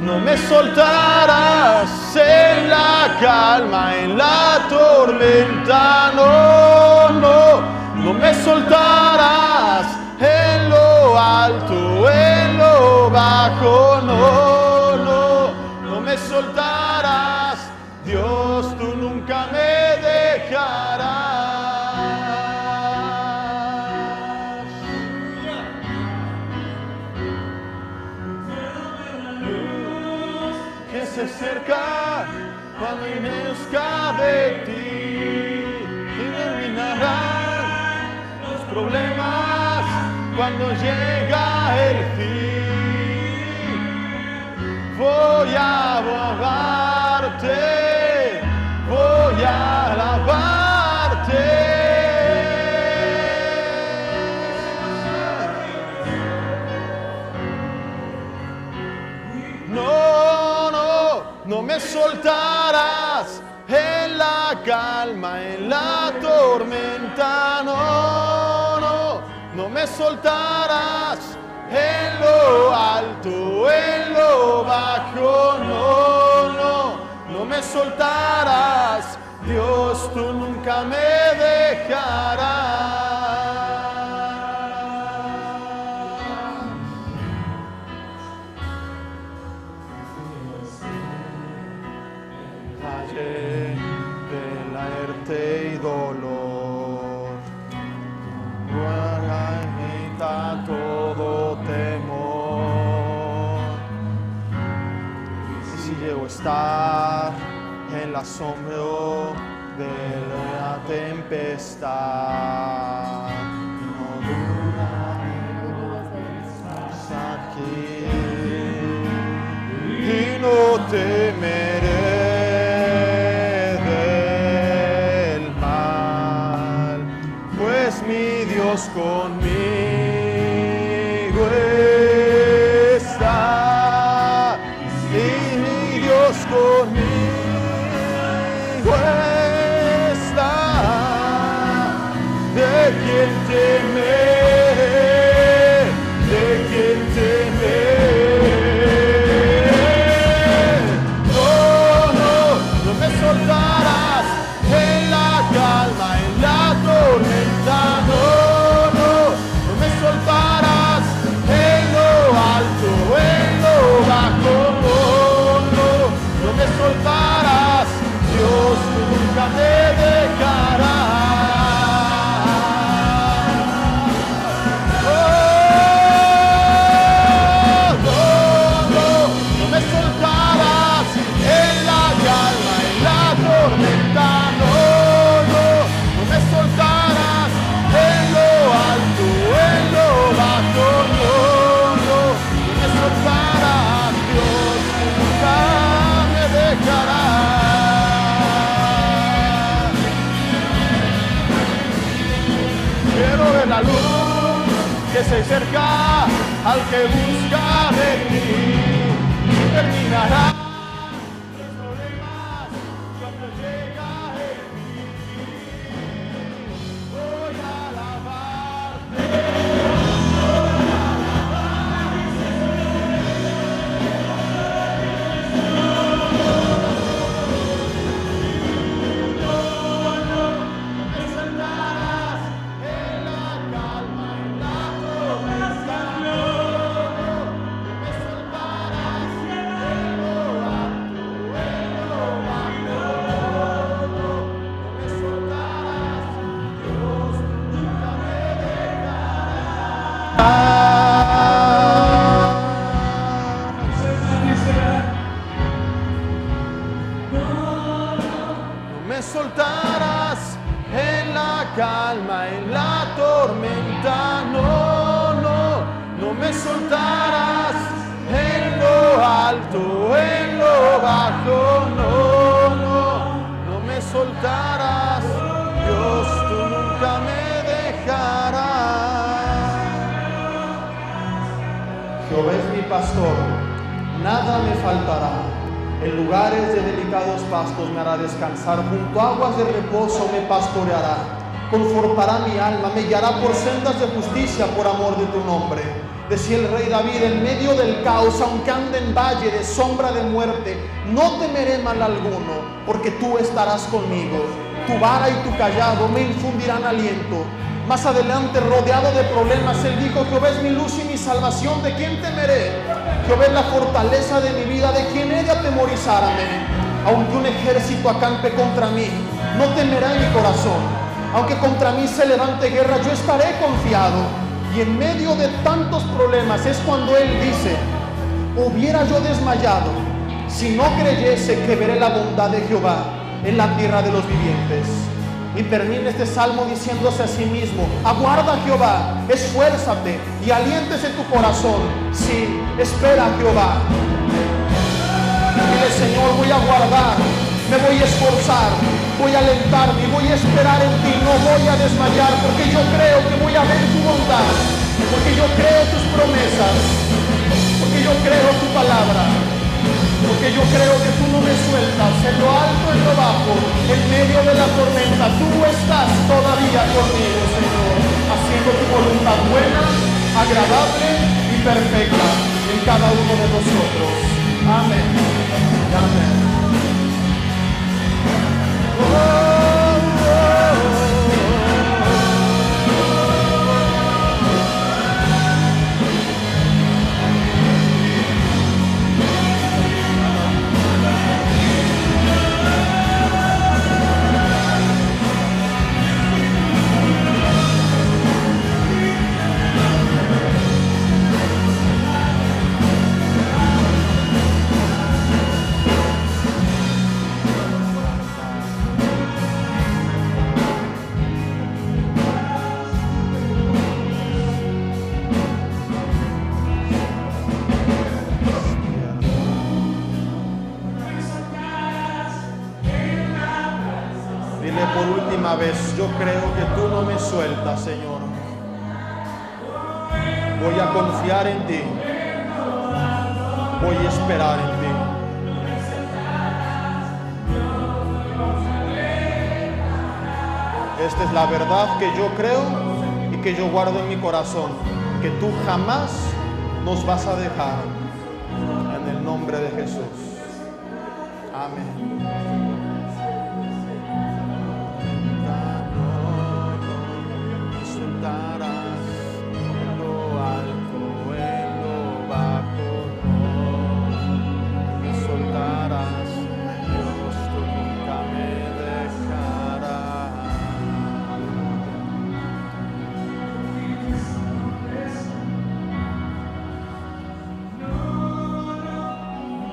S1: No me soltarás en la calma, en la tormenta, no, no, no me soltarás en lo alto, en lo bajo, no, no, no me soltarás, Dios, tú nunca me dejarás. Que se acerca cuando inezca de ti y terminarán los problemas cuando llega el fin. Voy a alabarte, voy a alabarte. No me soltarás en la calma, en la tormenta, no, no, no me soltarás en lo alto, en lo bajo, no, no, no me soltarás, Dios, tú nunca me dejarás. De la muerte y dolor, guarda todo temor. Y si llego a estar en la sombra de la tempestad, no dudaré, estás aquí y no temeré mi Dios Dios conmigo está, si mi Dios conmigo está, ¿de quién temer? ¿De quién temer? No, no, no me soltarás en la calma, en la tormenta, no, no, no me soltarás en lo alto, en lo bajo, no, no, no me soltarás, Dios nunca me dejará. Oh, no, no, no me soltarás en la calma, en la tormenta, no, no, no me soltarás en lo alto, en lo bajo, no, no, no me soltarás, Dios nunca me dejará. Quiero ver la luz que se acerca al que busca de ti y terminará los problemas cuando llega el fin. Voy a alabarte. Soltarás en la calma, en la tormenta, no, no, no me soltarás en lo alto, en lo bajo, no, no, no me soltarás, Dios, tú nunca me dejarás. Jehová es mi pastor, nada me faltará. En lugares de delicados pastos me hará descansar, junto a aguas de reposo me pastoreará. Confortará mi alma, me guiará por sendas de justicia por amor de tu nombre. Decía el rey David en medio del caos, aunque ande en valle de sombra de muerte, no temeré mal alguno, porque tú estarás conmigo. Tu vara y tu callado me infundirán aliento. Más adelante, rodeado de problemas, él dijo: Jehová es mi luz y mi salvación, ¿de quién temeré? Jehová es la fortaleza de mi vida, ¿de quién he de atemorizarme? Aunque un ejército acampe contra mí, no temerá mi corazón. Aunque contra mí se levante guerra, yo estaré confiado. Y en medio de tantos problemas es cuando él dice: hubiera yo desmayado si no creyese que veré la bondad de Jehová en la tierra de los vivientes. Y termina este salmo diciéndose a sí mismo: aguarda a Jehová, esfuérzate y aliéntese tu corazón. Sí, espera a Jehová. Dile: Señor, voy a guardar, me voy a esforzar, voy a alentarme y voy a esperar en ti. No voy a desmayar, porque yo creo que voy a ver tu bondad, porque yo creo tus promesas, porque yo creo tu palabra, porque yo creo que tú no me sueltas en lo alto, en lo bajo, en medio de la tormenta. Tú estás todavía conmigo, Señor, haciendo tu voluntad buena, agradable y perfecta en cada uno de nosotros. Amén. Amén. Por última vez: yo creo que tú no me sueltas, Señor. Voy a confiar en ti. Voy a esperar en ti. Esta es la verdad que yo creo y que yo guardo en mi corazón, que tú jamás nos vas a dejar. En el nombre de Jesús. Amén. Me soltarás en lo alto, en lo bajo, no me soltarás, Dios, tú nunca me dejarás.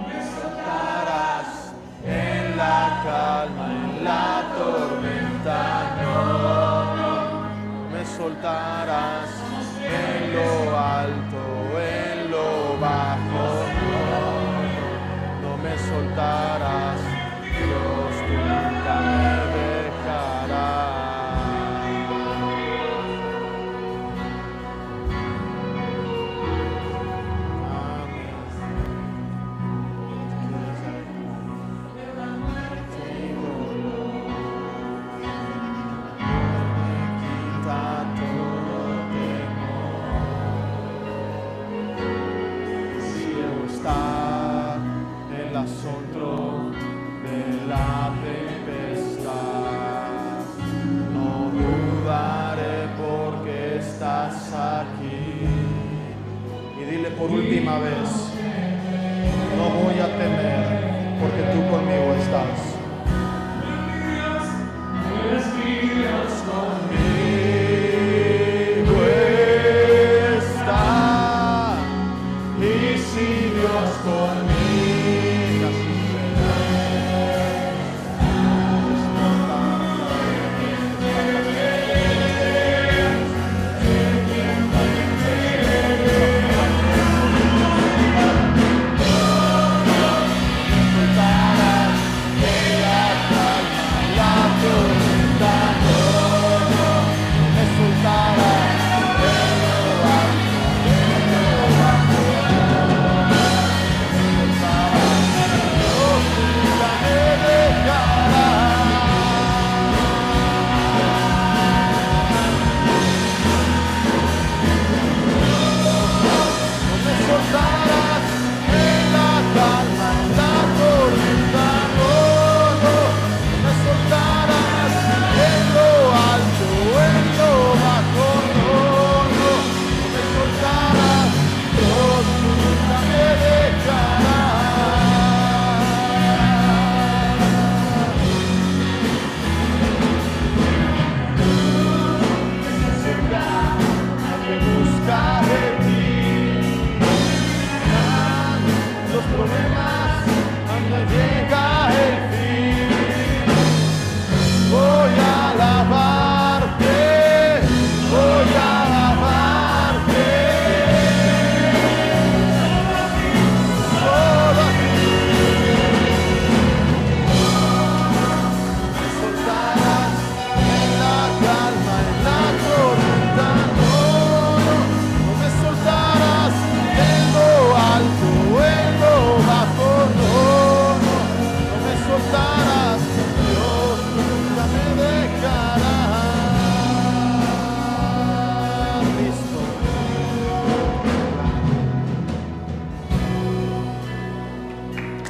S1: Me soltarás en la calma, en la tormenta, no me soltarás en lo alto, en lo bajo, no me soltarás, Dios, tú nunca me dejarás. Asombro de la tempestad, no dudaré porque estás aquí. Y dile por última vez, no voy a temer porque tú conmigo estás. Dios conmigo está, y si Dios conmigo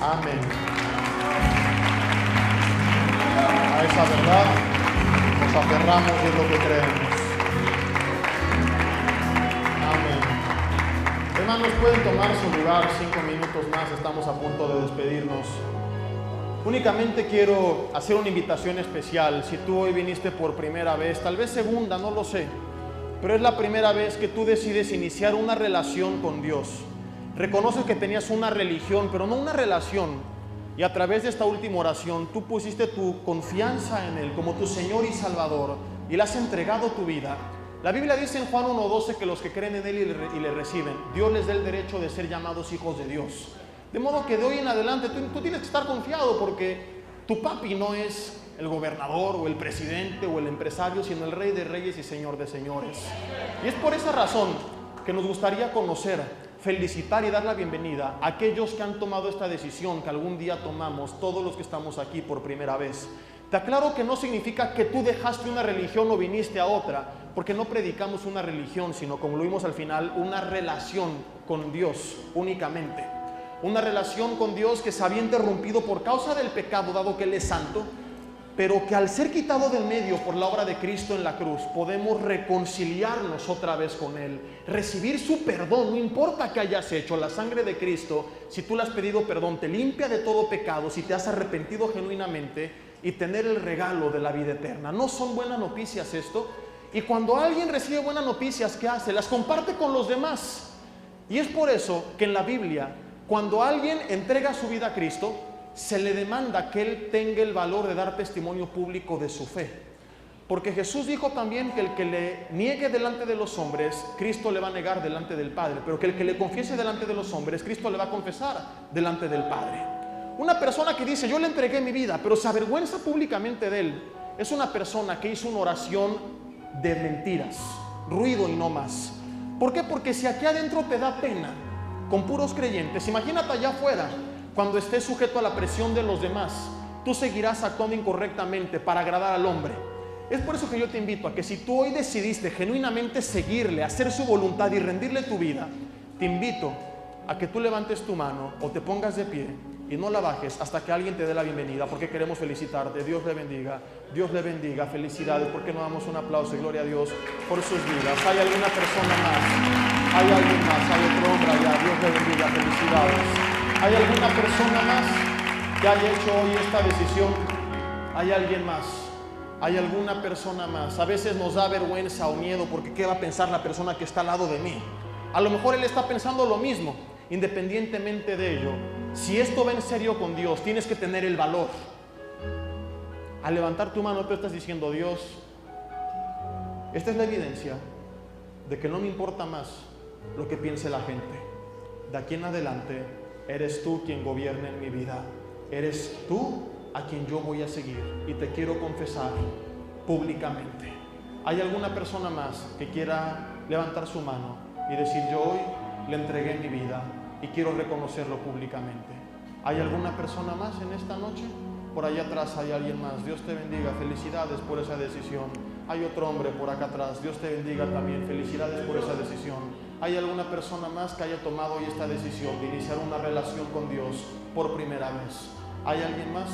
S1: Amén. A esa verdad nos aferramos y es lo que creemos. Amén. Hermanos, pueden tomar su lugar 5 minutos más, estamos a punto de despedirnos. Únicamente quiero hacer una invitación especial. Si tú hoy viniste por primera vez, tal vez segunda, no lo sé, pero es la primera vez que tú decides iniciar una relación con Dios. Reconoces que tenías una religión, pero no una relación. Y a través de esta última oración, tú pusiste tu confianza en Él como tu Señor y Salvador y le has entregado tu vida. La Biblia dice en Juan 1:12 que los que creen en Él y le reciben, Dios les da el derecho de ser llamados hijos de Dios. De modo que de hoy en adelante tú tienes que estar confiado, porque tu papi no es el gobernador o el presidente o el empresario, sino el Rey de Reyes y Señor de Señores. Y es por esa razón que nos gustaría conocer, felicitar y dar la bienvenida a aquellos que han tomado esta decisión que algún día tomamos, todos los que estamos aquí por primera vez. Te aclaro que no significa que tú dejaste una religión o viniste a otra, porque no predicamos una religión, sino, como lo vimos al final, una relación con Dios únicamente. Una relación con Dios que se había interrumpido por causa del pecado, dado que Él es santo, pero que al ser quitado del medio por la obra de Cristo en la cruz, podemos reconciliarnos otra vez con Él, recibir su perdón, no importa qué hayas hecho. La sangre de Cristo, si tú le has pedido perdón, te limpia de todo pecado, si te has arrepentido genuinamente, y tener el regalo de la vida eterna. ¿No son buenas noticias esto? Y cuando alguien recibe buenas noticias, ¿qué hace? Las comparte con los demás. Y es por eso que en la Biblia, cuando alguien entrega su vida a Cristo, se le demanda que él tenga el valor de dar testimonio público de su fe. Porque Jesús dijo también que el que le niegue delante de los hombres, Cristo le va a negar delante del Padre. Pero que el que le confiese delante de los hombres, Cristo le va a confesar delante del Padre. Una persona que dice, yo le entregué mi vida, pero se avergüenza públicamente de él, es una persona que hizo una oración de mentiras, ruido y no más. ¿Por qué? Porque si aquí adentro te da pena con puros creyentes, imagínate allá afuera, cuando estés sujeto a la presión de los demás, tú seguirás actuando incorrectamente para agradar al hombre. Es por eso que yo te invito a que si tú hoy decidiste genuinamente seguirle, hacer su voluntad y rendirle tu vida, te invito a que tú levantes tu mano o te pongas de pie y no la bajes hasta que alguien te dé la bienvenida, porque queremos felicitarte. Dios le bendiga, Dios le bendiga, felicidades. ¿Por qué no damos un aplauso y gloria a Dios por sus vidas? ¿Hay alguna persona más? ¿Hay alguien más? ¿Hay otro hombre allá? Dios le bendiga, felicidades. ¿Hay alguna persona más que haya hecho hoy esta decisión? ¿Hay alguien más? ¿Hay alguna persona más? A veces nos da vergüenza o miedo porque ¿qué va a pensar la persona que está al lado de mí? A lo mejor él está pensando lo mismo. Independientemente de ello, si esto va en serio con Dios, tienes que tener el valor. Al levantar tu mano, tú estás diciendo, Dios, esta es la evidencia de que no me importa más lo que piense la gente. De aquí en adelante, eres tú quien gobierna en mi vida. Eres tú a quien yo voy a seguir y te quiero confesar públicamente. ¿Hay alguna persona más que quiera levantar su mano y decir, yo hoy le entregué mi vida y quiero reconocerlo públicamente? ¿Hay alguna persona más en esta noche? Por allá atrás hay alguien más. Dios te bendiga, felicidades por esa decisión. Hay otro hombre por acá atrás. Dios te bendiga también, felicidades por esa decisión. ¿Hay alguna persona más que haya tomado hoy esta decisión de iniciar una relación con Dios por primera vez? ¿Hay alguien más?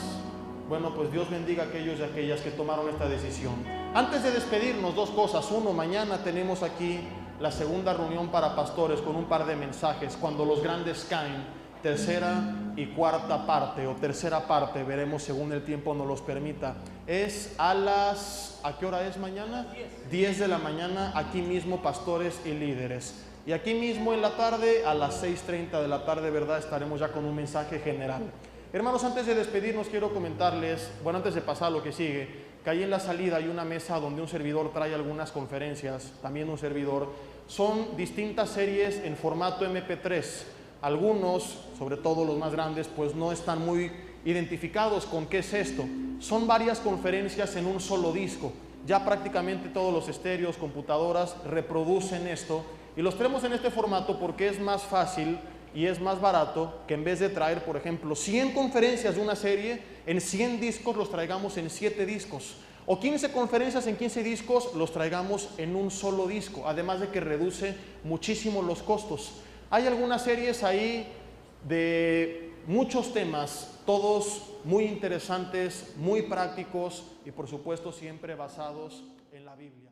S1: Bueno, pues Dios bendiga a aquellos y aquellas que tomaron esta decisión. Antes de despedirnos, dos cosas. Uno, mañana tenemos aquí la segunda reunión para pastores con un par de mensajes, cuando los grandes caen. Tercera y cuarta parte, o tercera parte, veremos según el tiempo nos los permita. Es ¿a qué hora es mañana? 10 de la mañana, aquí mismo, pastores y líderes. Y aquí mismo en la tarde, a las 6:30 de la tarde, ¿verdad? Estaremos ya con un mensaje general. Hermanos, antes de despedirnos, quiero comentarles, bueno, antes de pasar a lo que sigue, que ahí en la salida hay una mesa donde un servidor trae algunas conferencias, también un servidor. Son distintas series en formato MP3. Algunos, sobre todo los más grandes, pues no están muy identificados con qué es esto. Son varias conferencias en un solo disco. Ya prácticamente todos los estéreos, computadoras reproducen esto y los tenemos en este formato porque es más fácil y es más barato que en vez de traer, por ejemplo, 100 conferencias de una serie, en 100 discos los traigamos en 7 discos. O 15 conferencias en 15 discos los traigamos en un solo disco, además de que reduce muchísimo los costos. Hay algunas series ahí de muchos temas, todos muy interesantes, muy prácticos y por supuesto siempre basados en la Biblia.